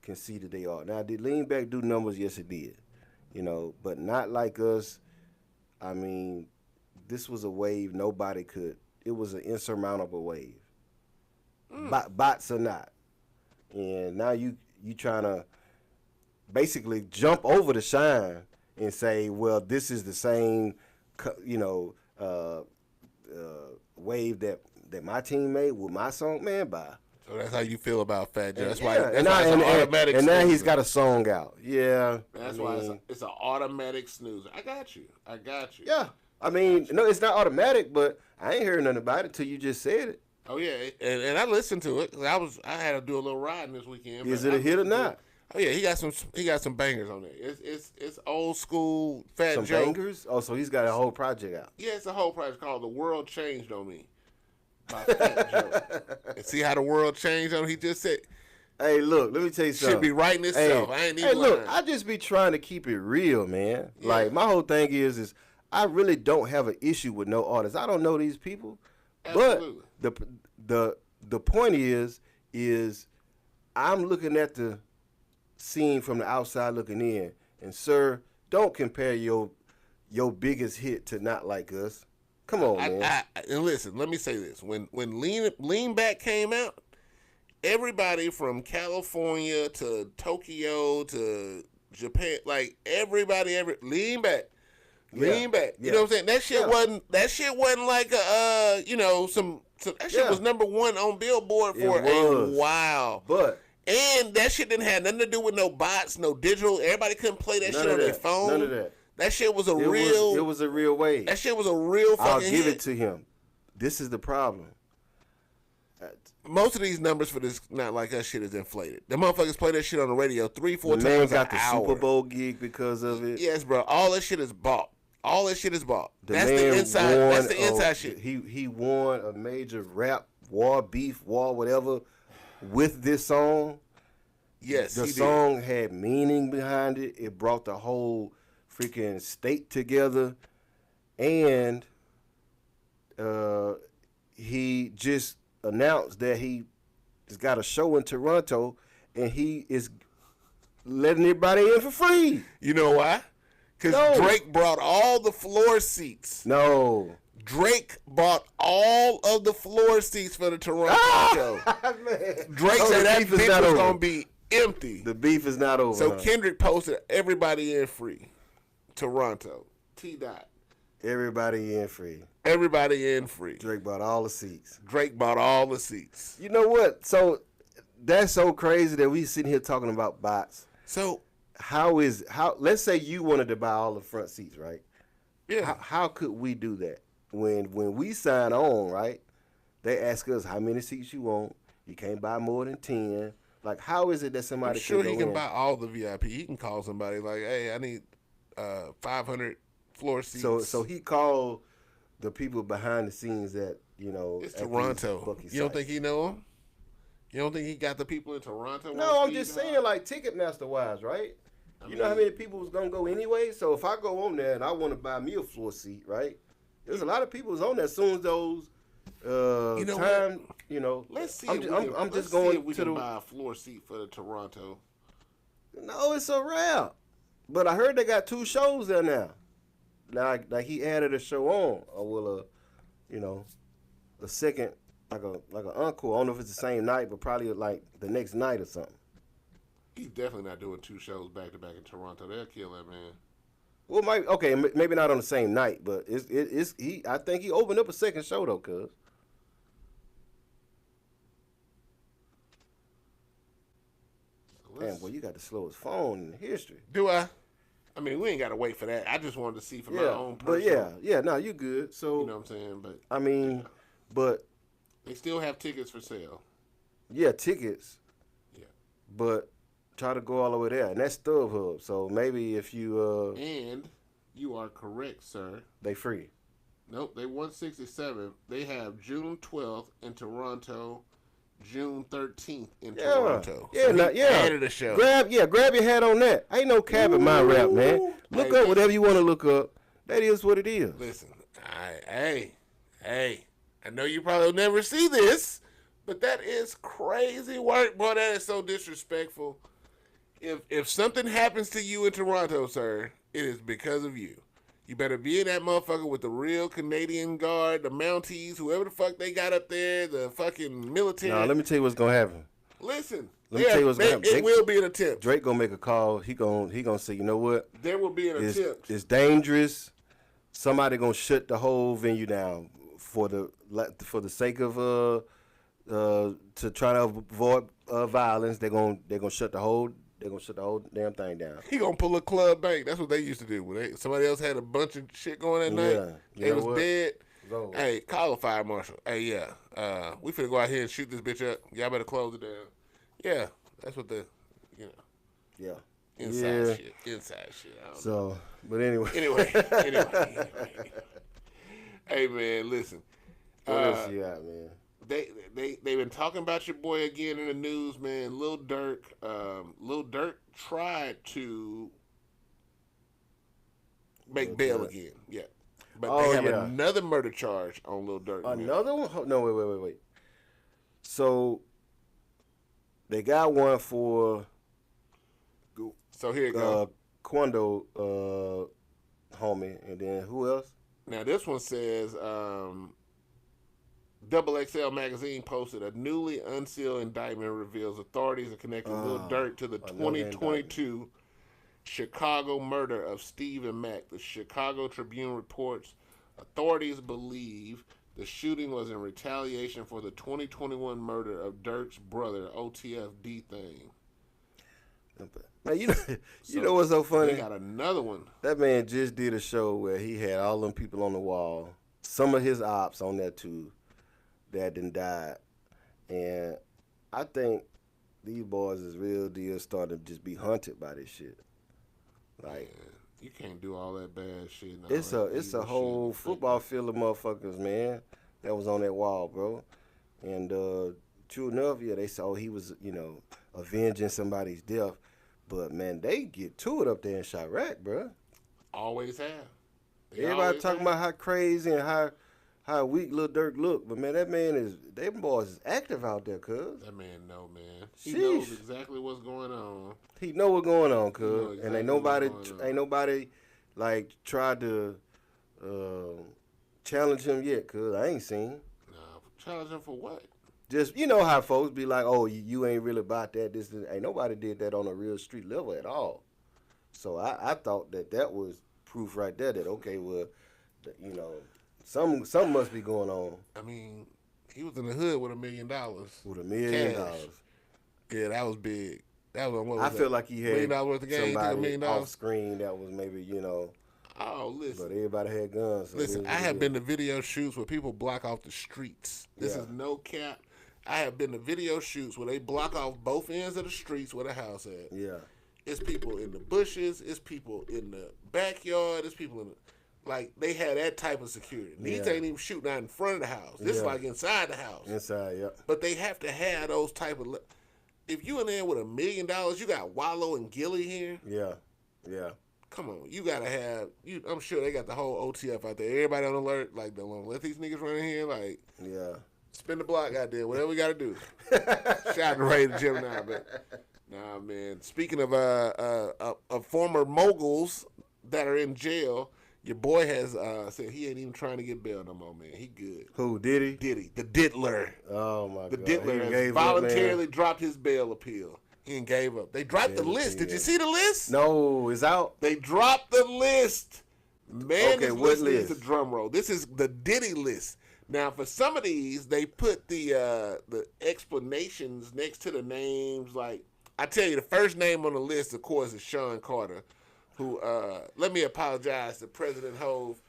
conceited they are. Now, did Lean Back do numbers? Yes, it did. But Not Like Us, I mean, this was a wave nobody could. It was an insurmountable wave. Bots or not. And now you trying to basically jump over the shine and say, well, this is the same, wave that my team made with my song. Man, bye. So that's how you feel about Fat Joe. That's why. And now he's got a song out. Yeah. That's why it's an automatic snoozer. I got you. Yeah. I mean, no, it's not automatic, but I ain't heard nothing about it till you just said it. Oh yeah, and I listened to it. I had to do a little riding this weekend. Is it a hit or not? Oh yeah, he got some bangers on there. It's old school Fat Some Joe. bangers? Oh, so he's got a whole project out. Yeah, it's a whole project called "The World Changed on Me" by Fat Joe. And see how the world changed on him? He just said, Hey, look, let me tell you something. should be writing itself. I ain't even Hey, look, lying. I just be trying to keep it real, man. Yeah. Like, my whole thing is I really don't have an issue with no artists. I don't know these people. Absolutely. But the point is I'm looking at the scene from the outside looking in. And, sir, don't compare your biggest hit to Not Like Us. Come on, man. And listen, let me say this: when Lean Back came out, everybody from California to Tokyo to Japan, like everybody, Lean Back. You know what I'm saying? That shit wasn't like that shit was number one on Billboard for a while. But and that shit didn't have nothing to do with no bots, no digital. Everybody couldn't play that shit on their phone. None of that. That shit was it was a real wave. That shit was a real fucking I'll give hit. it to him. This is the problem. Most of these numbers for this Not Like Us shit is inflated. The motherfuckers play that shit on the radio 3-4 The times man got an the hour. Super Bowl gig because of it. Yes, bro. All that shit is bought. All that shit is bought. That's the inside. That's the inside shit. He won a major rap war, beef war, whatever, with this song. Yes, the he song had meaning behind it. It brought the whole freaking state together, and he just announced that he has got a show in Toronto, and he is letting everybody in for free. You know why? Because Drake brought all the floor seats. No. Drake bought all of the floor seats for the Toronto show. Drake said that bitch was going to be empty. The beef is not over. So Kendrick posted everybody in free. Toronto. T-Dot. Everybody in free. Everybody in free. Drake bought all the seats. Drake bought all the seats. You know what? So that's so crazy that we sitting here talking about bots. So let's say you wanted to buy all the front seats, right? Yeah. How could we do that? When we sign on, right? They ask us how many seats you want. You can't buy more than 10. Like, how is it that somebody I'm sure can he go can in? buy all the VIP. He can call somebody like, hey, I need 500 floor seats. So he called the people behind the scenes that, it's Toronto. You don't think he know him? You don't think he got the people in Toronto? No, I'm just saying, like, Ticketmaster wise, right? You know how many people was going to go anyway? So if I go on there and I want to buy me a floor seat, right? There's a lot of people who's on there as soon as those Let's see. I'm just going if we to can buy a floor seat for the Toronto. No, it's a wrap. But I heard they got 2 shows there now. Like he added a show on, or a second, like an encore. I don't know if it's the same night, but probably like the next night or something. He's definitely not doing 2 shows back to back in Toronto. They'll kill that man. Well, maybe not on the same night, but I think he opened up a second show though, cuz. Damn, boy, you got the slowest phone in history. Do I? I mean, we ain't got to wait for that. I just wanted to see for my own personal. But no, you good. So you know what I'm saying? But I mean, but they still have tickets for sale. Yeah, tickets. Yeah. But try to go all the way there, and that's StubHub. So maybe if you and you are correct, sir. They free. Nope, they 167. They have June 12th in Toronto, June 13th in Toronto. Yeah, so added a show. Grab your hat on that. Ain't no cap in my rap, man. Look up whatever you want to look up. That is what it is. Listen, hey, I know you probably will never see this, but that is crazy work, boy. That is so disrespectful. If something happens to you in Toronto, sir, it is because of you. You better be in that motherfucker with the real Canadian Guard, the Mounties, whoever the fuck they got up there, the fucking military. No, let me tell you what's gonna happen. Listen, let me tell you what's gonna happen. It will be an attempt. Drake gonna make a call. He gonna say, you know what? There will be an attempt. It's dangerous. Somebody gonna shut the whole venue down for the sake of to try to avoid violence. They're gonna shut the whole they're gonna shut the whole damn thing down. He gonna pull a club bank. That's what they used to do. When somebody else had a bunch of shit going that night, you they know was what? dead. So, Hey, call a fire marshal. Hey, yeah, we finna go out here and shoot this bitch up. Y'all better close it down. Yeah, that's what yeah. inside shit. Inside shit. I don't know. So, but anyway. Anyway. Hey, man, listen. What else you got, man? They been talking about your boy again in the news, man. Lil Durk. Lil Durk tried to make bail again. Yeah. But they have another murder charge on Lil Durk. Another one? No, wait. So they got one for So here it goes. Quando homie, and then who else? Now this one says Double XL magazine posted a newly unsealed indictment reveals authorities are connecting Lil Durk to the 2022 Chicago murder of Steve and Mac. The Chicago Tribune reports authorities believe the shooting was in retaliation for the 2021 murder of Durk's brother, OTF D-Thing. Man, you know what's so funny? They got another one. That man just did a show where he had all them people on the wall, some of his ops on there too, that done died. And I think these boys is real deal starting to just be hunted by this shit. Like, man, you can't do all that bad shit. It's a whole football field of motherfuckers, man, that was on that wall, bro. And true enough, yeah, they saw he was, avenging somebody's death. But, man, they get to it up there in Chirac, bro. Always have. Everybody talking about how crazy and how weak Lil Durk look. But, man, them boys is active out there, cuz. That man know, man. He Sheesh. knows exactly what's going on. He know what's going on, cuz. Exactly and ain't nobody, like, tried to challenge him yet, cuz. I ain't seen. Nah, challenge him for what? Just, you know how folks be like, oh, you ain't really about that. This. Ain't nobody did that on a real street level at all. So I thought that was proof right there that, okay, well, something must be going on. I mean, he was in the hood with $1 million. With $1 million. Yeah, that was big. That was what was I that? feel like he had $1 million worth of game. somebody off screen that was maybe, Oh, listen. But everybody had guns. So listen, I have been to video shoots where people block off the streets. This is no cap. I have been to video shoots where they block off both ends of the streets where the house at. Yeah. It's people in the bushes. It's people in the backyard. It's people in the, they had that type of security. These ain't even shooting out in front of the house. This is like inside the house. Inside, yeah. But they have to have those type of. If you in there with $1 million, you got Wallow and Gilly here. Yeah. Come on, you gotta have. I'm sure they got the whole OTF out there. Everybody on alert. Like, don't let these niggas run in here. Like, spin the block out there. Whatever we gotta do. Shout to Ray the Gemini, but nah, man. Speaking of former moguls that are in jail, your boy has said he ain't even trying to get bail no more, man. He good. Who, Diddy? Diddy, the Diddler. Oh my God. The Diddler has voluntarily dropped his bail appeal. He ain't gave up. They dropped the list. Did you see the list? No, it's out. They dropped the list. Man, okay, this what list is a drum roll. This is the Diddy list. Now, for some of these, they put the explanations next to the names. Like, I tell you, the first name on the list, of course, is Sean Carter, who, let me apologize to President Hove.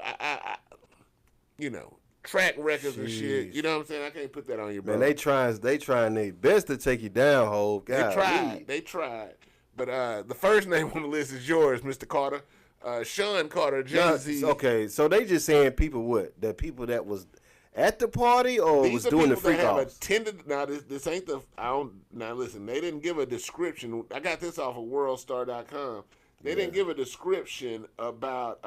I track records and shit. You know what I'm saying? I can't put that on your bro. Man, they trying their best to take you down, Hove. They tried. But the first name on the list is yours, Mr. Carter. Sean Carter, Jay-Z. Okay, so they just saying people what? The people that was at the party or was doing the freak offs? Attended. Now this ain't the. Now listen, they didn't give a description. I got this off of WorldStar.com. They didn't give a description about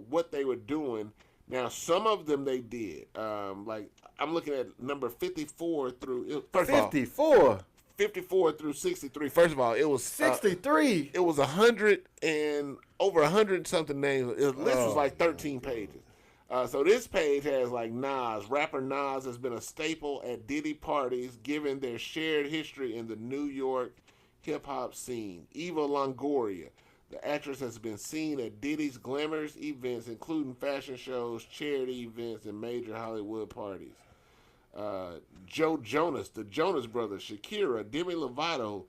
what they were doing. Now, some of them they did. Like, I'm looking at number 54 through... 54? 54 through 63. First of all, it was... 63? It was 100 and... Over 100 something names. The list was like 13 pages. So this page has like Nas. Rapper Nas has been a staple at Diddy parties, given their shared history in the New York hip-hop scene. Eva Longoria. The actress has been seen at Diddy's glamorous events, including fashion shows, charity events, and major Hollywood parties. Joe Jonas, the Jonas Brothers, Shakira, Demi Lovato,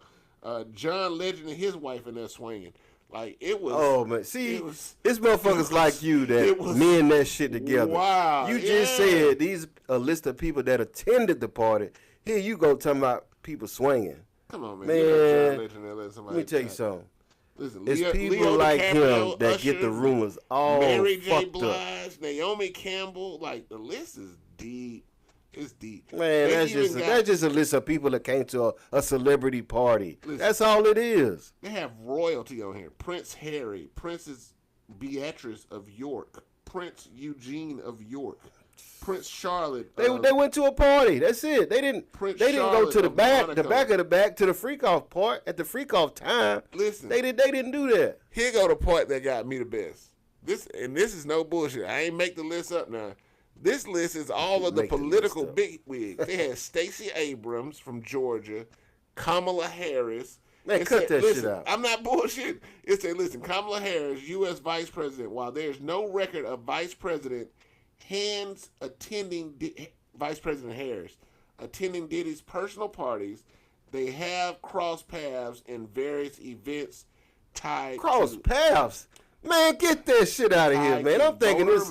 John Legend and his wife in there swinging. Like, it was. Oh man, see, it's motherfuckers like you that men that shit together. Wow, you just said these a list of people that attended the party. Here you go talking about people swinging. Come on, man. Let me tell you something. Listen, it's people like him that get the rumors all Mary J. fucked Blige, up. Naomi Campbell. Like, the list is deep. It's deep. Man, that's just a list of people that came to a celebrity party. Listen, that's all it is. They have royalty on here. Prince Harry, Princess Beatrice of York, Prince Eugene of York, Prince Charlotte. They went to a party. That's it. They didn't go to the back of the back to the freak off part at the freak off time. Listen, they didn't do that. Here go the part that got me the best. This is no bullshit. I ain't make the list up now. This list is all of the political bigwigs. They had Stacey Abrams from Georgia, Kamala Harris. Man, cut that shit out. I'm not bullshit. It said, listen, Kamala Harris, U.S. Vice President. While there's no record of Vice President Vice President Harris attending Diddy's personal parties, they have crossed paths in various events tied to paths? Man, get that shit out of here, man. I'm thinking this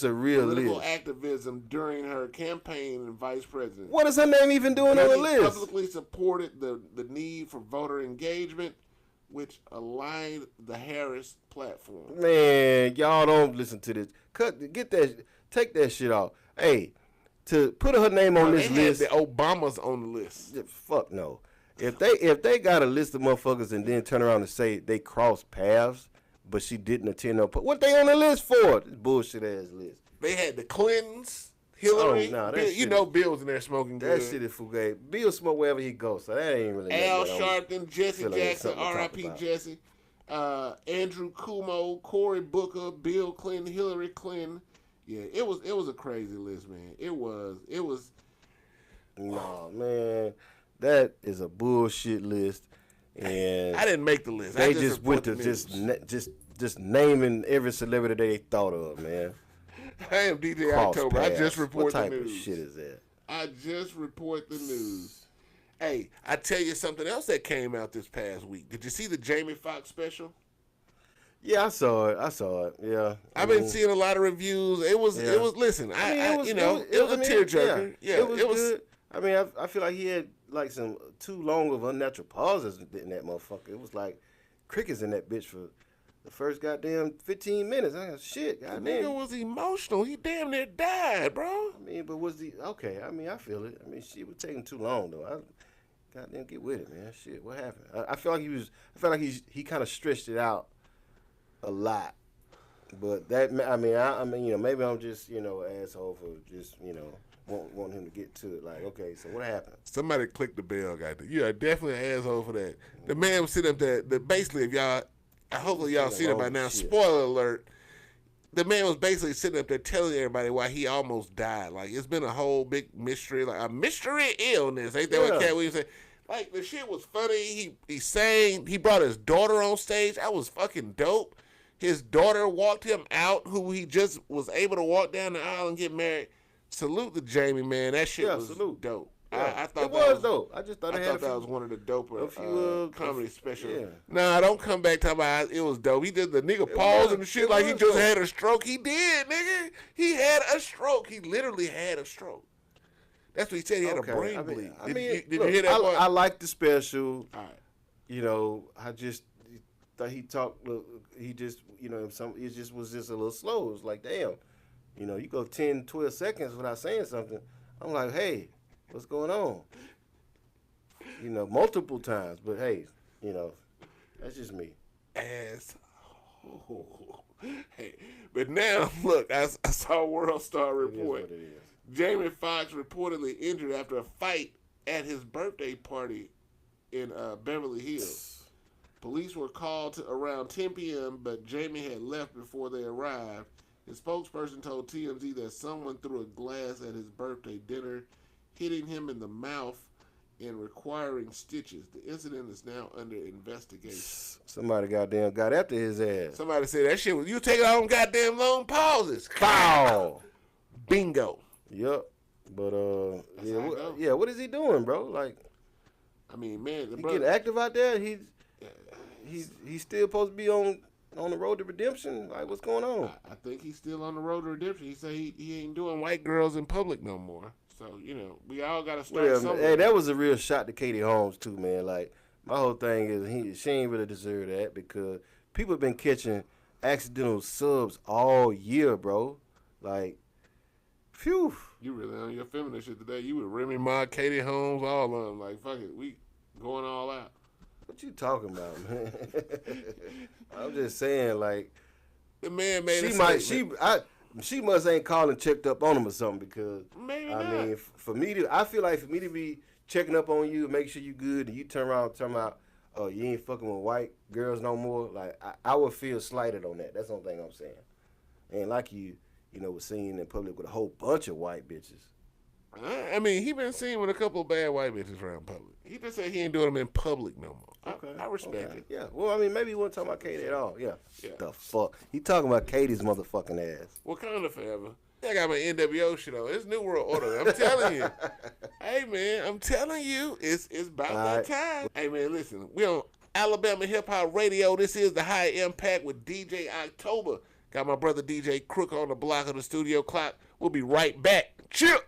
a real political list. Activism during her campaign and vice president. What is her name even doing on the list? Publicly supported the need for voter engagement, which aligned the Harris platform. Man, y'all don't listen to this. Take that shit off. Hey, to put her name on this list, the Obamas on the list. Fuck no. If they got a list of motherfuckers and then turn around and say they crossed paths, but she didn't attend no. What they on the list for? This bullshit ass list. They had the Clintons, Hillary. Bill was in there smoking good. That shit is fugazi. Bill smoke wherever he goes, so that ain't really. Al Sharpton, Jesse Jackson, R.I.P. Jesse, Andrew Cuomo, Cory Booker, Bill Clinton, Hillary Clinton. Yeah, it was a crazy list, man. It was. No, man, that is a bullshit list. And I didn't make the list. They just went to just naming every celebrity they thought of, man. I am DJ October. I just report the news. What type of shit is that? I just report the news. Hey, I tell you something else that came out this past week. Did you see the Jamie Foxx special? Yeah, I saw it. Yeah, I've been seeing a lot of reviews. It was. Listen, it was a tearjerker. Yeah, it was good. I mean, I feel like he had like some too long of unnatural pauses in that motherfucker. It was like crickets in that bitch for the first goddamn 15 minutes. I got shit, goddamn. The nigga was emotional. He damn near died, bro. I mean, but was he okay? I mean, I feel it. I mean, shit was taking too long though. Goddamn, get with it, man. Shit, what happened? I feel like he kind of stretched it out a lot. But that, I mean, maybe I'm just, asshole for just, want him to get to it. Like, okay, so what happened? Somebody clicked the bell, goddamn. You are definitely an asshole for that. The man was sitting up there. Basically, if y'all, hopefully y'all seen it by now. Shit. Spoiler alert. The man was basically sitting up there telling everybody why he almost died. Like, it's been a whole big mystery, like a mystery illness. Ain't that what Cat Williams said? Like, the shit was funny. He sang. He brought his daughter on stage. That was fucking dope. His daughter walked him out, who he just was able to walk down the aisle and get married. Salute to Jamie, man. That shit was dope. Yeah. I thought it was dope. I just thought that was one of the doper comedy specials. Yeah. Nah, don't come back talking about it was dope. He did the nigga pause and shit like he just had a stroke. He did, nigga. He had a stroke. He literally had a stroke. That's what he said. He had a brain bleed. Did you hear that part? I like the special. All right. I just thought he talked. He just, it just was just a little slow. It was like, damn, you go 10, 12 seconds without saying something. I'm like, hey, what's going on? Multiple times, but hey, that's just me. Hey, but now look, I saw World Star report. Jamie Foxx reportedly injured after a fight at his birthday party in Beverly Hills. Police were called to around 10 p.m., but Jamie had left before they arrived. His spokesperson told TMZ that someone threw a glass at his birthday dinner, hitting him in the mouth and requiring stitches. The incident is now under investigation. Somebody goddamn got after his ass. Somebody said that shit was, you taking all them goddamn long pauses. Foul. Bingo. Yep. But, what is he doing, bro? Like, I mean, man, the he brother getting active out there. He's still supposed to be on the road to redemption. Like, what's going on? I think he's still on the road to redemption. He said he ain't doing white girls in public no more. So, we all got to start somewhere. Hey, that was a real shot to Katie Holmes, too, man. Like, my whole thing is she ain't really deserve that because people have been catching accidental subs all year, bro. Like, phew. You really on your feminist shit today. You with Remy Ma, Katie Holmes, all of them. Like, fuck it. We going all out. What you talking about, man? I'm just saying, like, the man made a statement. She must ain't called and checked up on him or something because Maybe I not. mean, I feel like for me to be checking up on you, make sure you good, and you turn around and talking about, oh, you ain't fucking with white girls no more. Like I would feel slighted on that. That's the only thing I'm saying. And like you was seen in public with a whole bunch of white bitches. I mean, he been seen with a couple of bad white bitches around public. He just said he ain't doing them in public no more. Okay, I respect it. Yeah. Well, I mean, maybe he wasn't talking about Katie at all. Yeah. The fuck? He talking about Katie's motherfucking ass. Wakanda forever. I got my NWO shit on. It's New World Order. I'm telling you. Hey, man, I'm telling you, it's about that time. Hey, man, listen. We on Alabama Hip Hop Radio. This is the High Impact with DJ October. Got my brother DJ KROOK on the block of the studio clock. We'll be right back. Chill.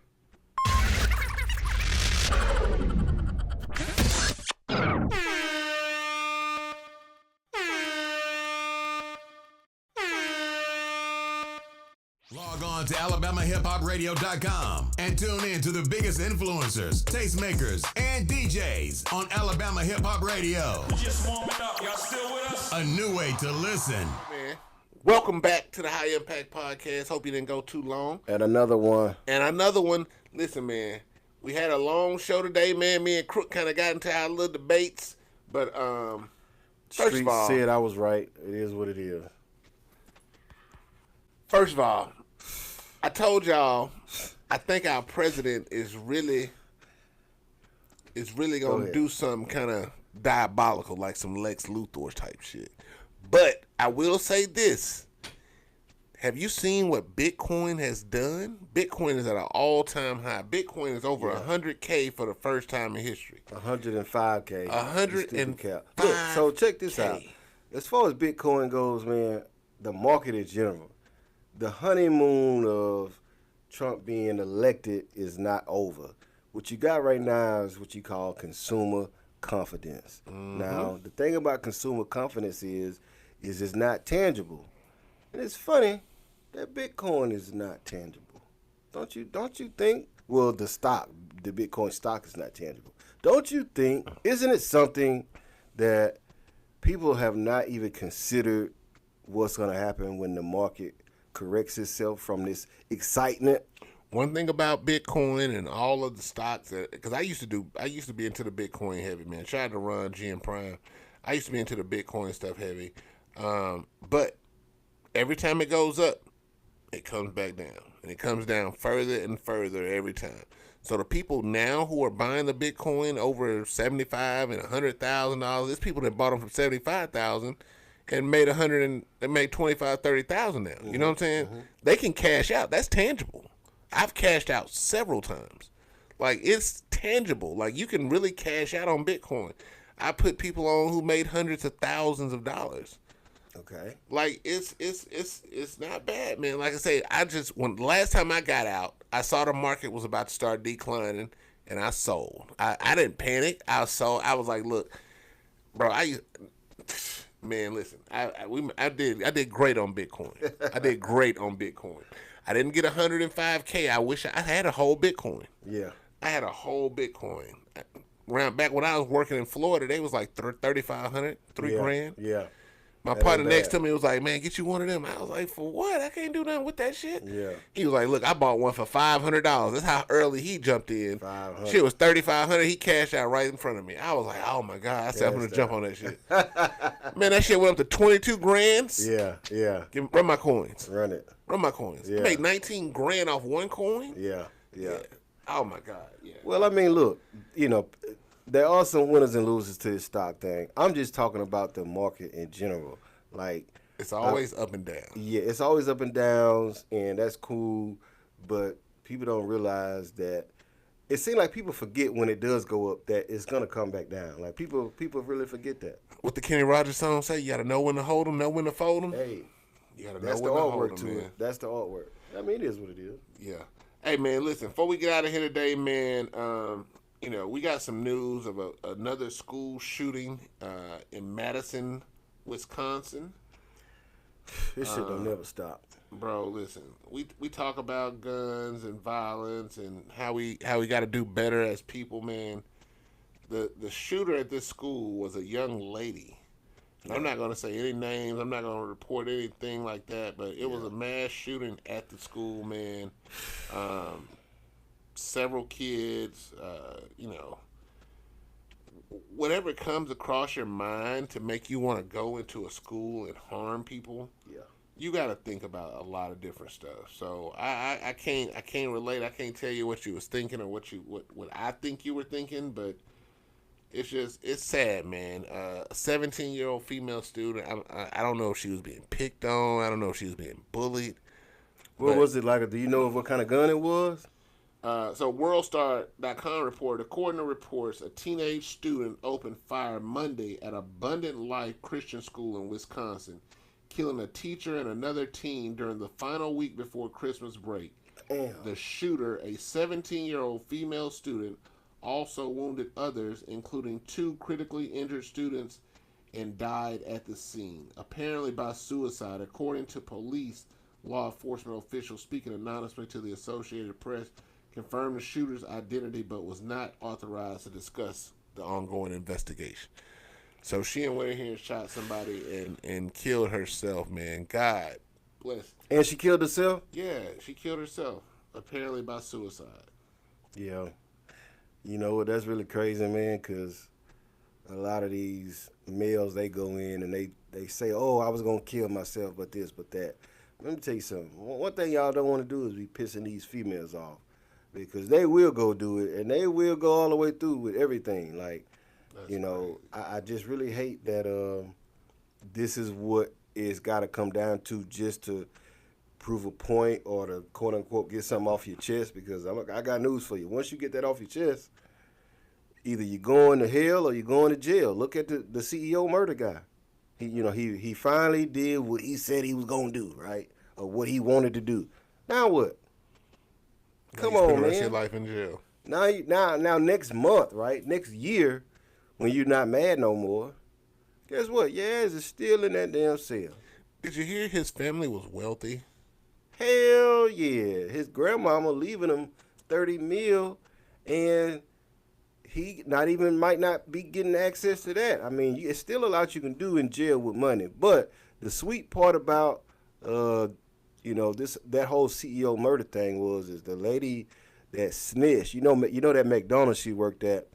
Log on to alabamahiphopradio.com and tune in to the biggest influencers, tastemakers, and DJs on Alabama Hip Hop Radio. Just warming up. Y'all still with us? A new way to listen. Man, welcome back to the High Impact Podcast. Hope you didn't go too long. And another one. Listen, man, we had a long show today, man. Me and KROOK kind of got into our little debates. But first of all, said I was right. It is what it is. First of all, I told y'all I think our president is really gonna do something kind of diabolical, like some Lex Luthor type shit. But I will say this. Have you seen what Bitcoin has done? Bitcoin is at an all-time high. Bitcoin is over 100K for the first time in history. 105K. 105K. Look, so check this out. As far as Bitcoin goes, man, the market in general, the honeymoon of Trump being elected is not over. What you got right now is what you call consumer confidence. Mm-hmm. Now, the thing about consumer confidence is it's not tangible. And it's funny that Bitcoin is not tangible. Don't you think? Well, the Bitcoin stock is not tangible. Don't you think? Isn't it something that people have not even considered what's going to happen when the market corrects itself from this excitement? One thing about Bitcoin and all of the stocks, because I used to be into the Bitcoin heavy, man. Tried to run GM Prime. I used to be into the Bitcoin stuff heavy. But every time it goes up, it comes back down. And it comes down further and further every time. So the people now who are buying the Bitcoin over $75,000 and $100,000, there's people that bought them for $75,000 and made $25,000-$30,000 now. You know what I'm saying? Mm-hmm. They can cash out. That's tangible. I've cashed out several times. Like, it's tangible. Like, you can really cash out on Bitcoin. I put people on who made hundreds of thousands of dollars. Okay. Like, it's not bad, man. Like I say, when the last time I got out, I saw the market was about to start declining, and I sold. I didn't panic. I sold. I was like, look, bro, man, listen, I did great on Bitcoin. I did great on Bitcoin. I didn't get 105K. I wish I had a whole Bitcoin. Yeah. I had a whole Bitcoin. Back when I was working in Florida, they was like $3,500, $3,000. Yeah. My partner next to me was like, man, get you one of them. I was like, for what? I can't do nothing with that shit. Yeah. He was like, look, I bought one for $500. That's how early he jumped in. 500. Shit was $3,500. He cashed out right in front of me. I was like, oh my God. I said, I'm going to jump on that shit. Man, that shit went up to 22 grand. Yeah. Run my coins. Run it. Run my coins. Yeah. I made 19 grand off one coin. Yeah. Oh my God. Yeah. Well, I mean, look, there are some winners and losers to this stock thing. I'm just talking about the market in general. Like, it's always up and down. Yeah, it's always up and downs, and that's cool. But people don't realize that it seems like people forget when it does go up that it's gonna come back down. Like people really forget that. What the Kenny Rogers song say? You gotta know when to hold them, know when to fold them. Hey, You gotta that's know the when to hold artwork them, to man. it. That's the artwork. I mean, it is what it is. Yeah. Hey, man, listen, before we get out of here today, man, we got some news of another school shooting in Madison, Wisconsin. This shit don't never stop. Bro, listen, we talk about guns and violence and how we got to do better as people, man. The shooter at this school was a young lady. I'm not going to say any names. I'm not going to report anything like that, but it was a mass shooting at the school, man. Several kids, whatever comes across your mind to make you want to go into a school and harm people, you got to think about a lot of different stuff. So I can't relate. I can't tell you what you was thinking or what I think you were thinking, but it's sad, man. A 17-year-old female student. I don't know if she was being picked on. I don't know if she was being bullied. What was it like? Do you know what kind of gun it was? So WorldStar.com reported, according to reports, a teenage student opened fire Monday at Abundant Life Christian School in Wisconsin, killing a teacher and another teen during the final week before Christmas break. Damn. The shooter, a 17-year-old female student, also wounded others, including 2 critically injured students, and died at the scene, apparently by suicide, according to police. Law enforcement officials speaking anonymously to the Associated Press confirmed the shooter's identity but was not authorized to discuss the ongoing investigation. So she went in here and shot somebody and killed herself, man. God bless. And she killed herself? Yeah, she killed herself, apparently by suicide. Yeah. You know what? That's really crazy, man, because a lot of these males, they go in and they say, oh, I was going to kill myself, but this, but that. Let me tell you something. One thing y'all don't want to do is be pissing these females off, because they will go do it, and they will go all the way through with everything. Like, that's I just really hate that this is what it's got to come down to just to prove a point or to, quote-unquote, get something off your chest, because I got news for you. Once you get that off your chest, either you're going to hell or you're going to jail. Look at the CEO murder guy. He finally did what he said he was going to do, right? Or what he wanted to do. Now what? Come on, man. The rest of your life in jail. Now next month, right? Next year, when you're not mad no more, guess what? Your ass is still in that damn cell. Did you hear his family was wealthy? Hell yeah. His grandmama leaving him $30 million, and he might not be getting access to that. I mean, it's still a lot you can do in jail with money. But the sweet part about that whole CEO murder thing is the lady that snitched. You know that McDonald's she worked at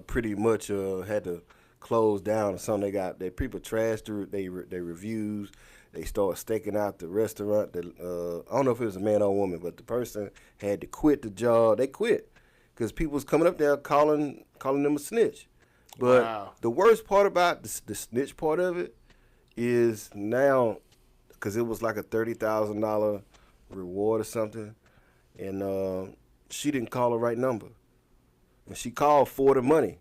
pretty much had to close down or something. They people trashed they reviews. They started staking out the restaurant. I don't know if it was a man or a woman, but the person had to quit the job. They quit because people was coming up there calling them a snitch. But The worst part about the snitch part of it is now, because it was like a $30,000 reward or something, and she didn't call the right number. And she called for the money.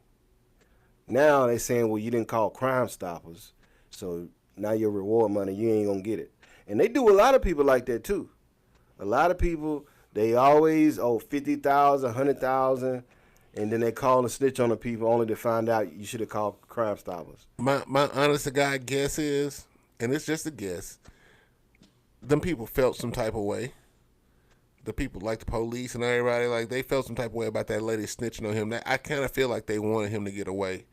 Now they saying, well, you didn't call Crime Stoppers, so now your reward money, you ain't gonna get it. And they do a lot of people like that too. A lot of people, they always owe $50,000, $100,000, and then they call and snitch on the people only to find out you should have called Crime Stoppers. My honest to God guess is, and it's just a guess, them people felt some type of way. The people like the police and everybody, like they felt some type of way about that lady snitching on him. I kind of feel like they wanted him to get away.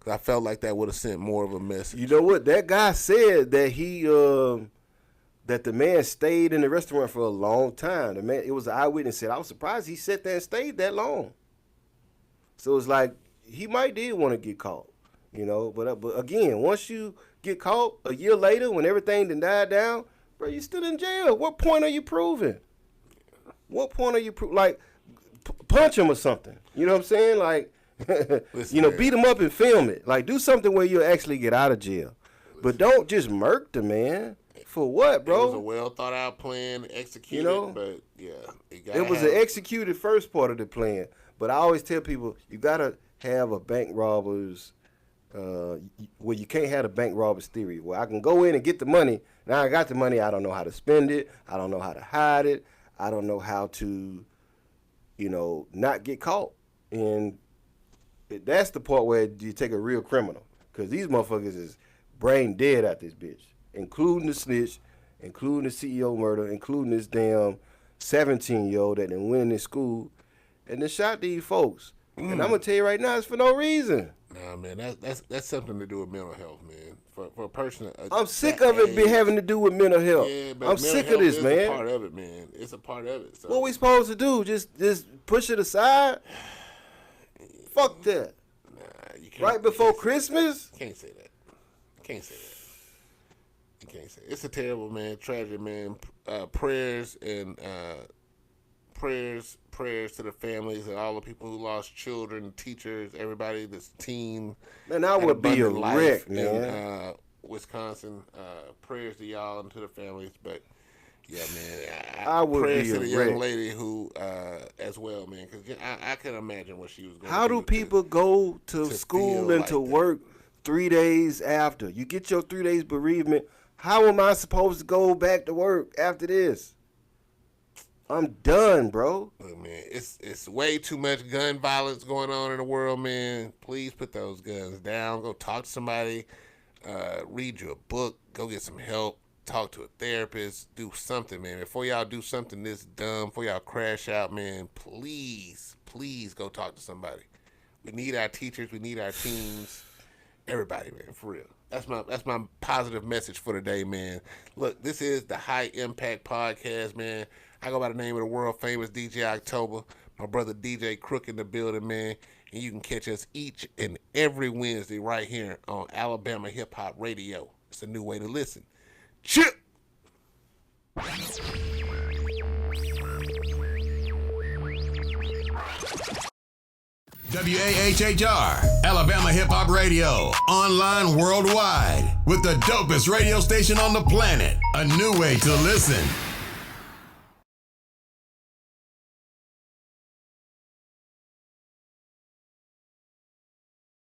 I felt like that would have sent more of a message. You know what? That guy said that that the man stayed in the restaurant for a long time. The man, it was an eyewitness said, I was surprised he sat there and stayed that long. So it's like he might did want to get caught, But again, once you get caught a year later, when everything done died down, bro, you still in jail. What point are you proving? What point are you like? Punch him or something. You know what I'm saying? Like. Listen, beat him up and film it. Like, do something where you'll actually get out of jail. But don't just murk the man. For what, It was a bro? well thought out plan, executed, You know? but yeah, It was an executed first part of the plan. But I always tell people, you got to have a bank robber's, well, you can't have a bank robber's theory. Well, I can go in and get the money. Now I got the money. I don't know how to spend it. I don't know how to hide it. I don't know how to, not get caught. And that's the part where you take a real criminal. Because these motherfuckers is brain dead out this bitch, including the snitch, including the CEO murder, including this damn 17-year-old that done went in school and then shot these folks. And I'm going to tell you right now, it's for no reason. Nah, man, that's something to do with mental health, man. For a person, I'm sick of it be having to do with mental health. Yeah, but I'm sick of mental this, health man. is a part of it, man. It's a part of it. So. What we supposed to do? Just push it aside? Fuck that. Nah, you can't. Right before Christmas? Can't say that. Can't say that. You can't say it. It's a terrible, man, tragic, man. Prayers to the families and all the people who lost children, teachers, everybody, this team. Man, I would be a wreck, man. In Wisconsin. Prayers to y'all and to the families, but yeah, man. I would prayers be to a the young wreck. lady who, as well, man, because I can imagine what she was going. How do people go to school feel and like to that? work 3 days after? You get your 3 days bereavement. How am I supposed to go back to work after this? I'm done, bro. Look, man, it's way too much gun violence going on in the world, man. Please put those guns down. Go talk to somebody. Read you a book. Go get some help. Talk to a therapist. Do something, man. Before y'all do something this dumb, before y'all crash out, man, please go talk to somebody. We need our teachers. We need our teams. Everybody, man, for real. That's my positive message for today, man. Look, this is the High Impact Podcast, man. I go by the name of the world famous DJ OKTOBA. My brother DJ KROOK in the building, man. And you can catch us each and every Wednesday right here on Alabama Hip Hop Radio. It's a new way to listen. Chip! WAHHR, Alabama Hip Hop Radio, online worldwide, with the dopest radio station on the planet. A new way to listen.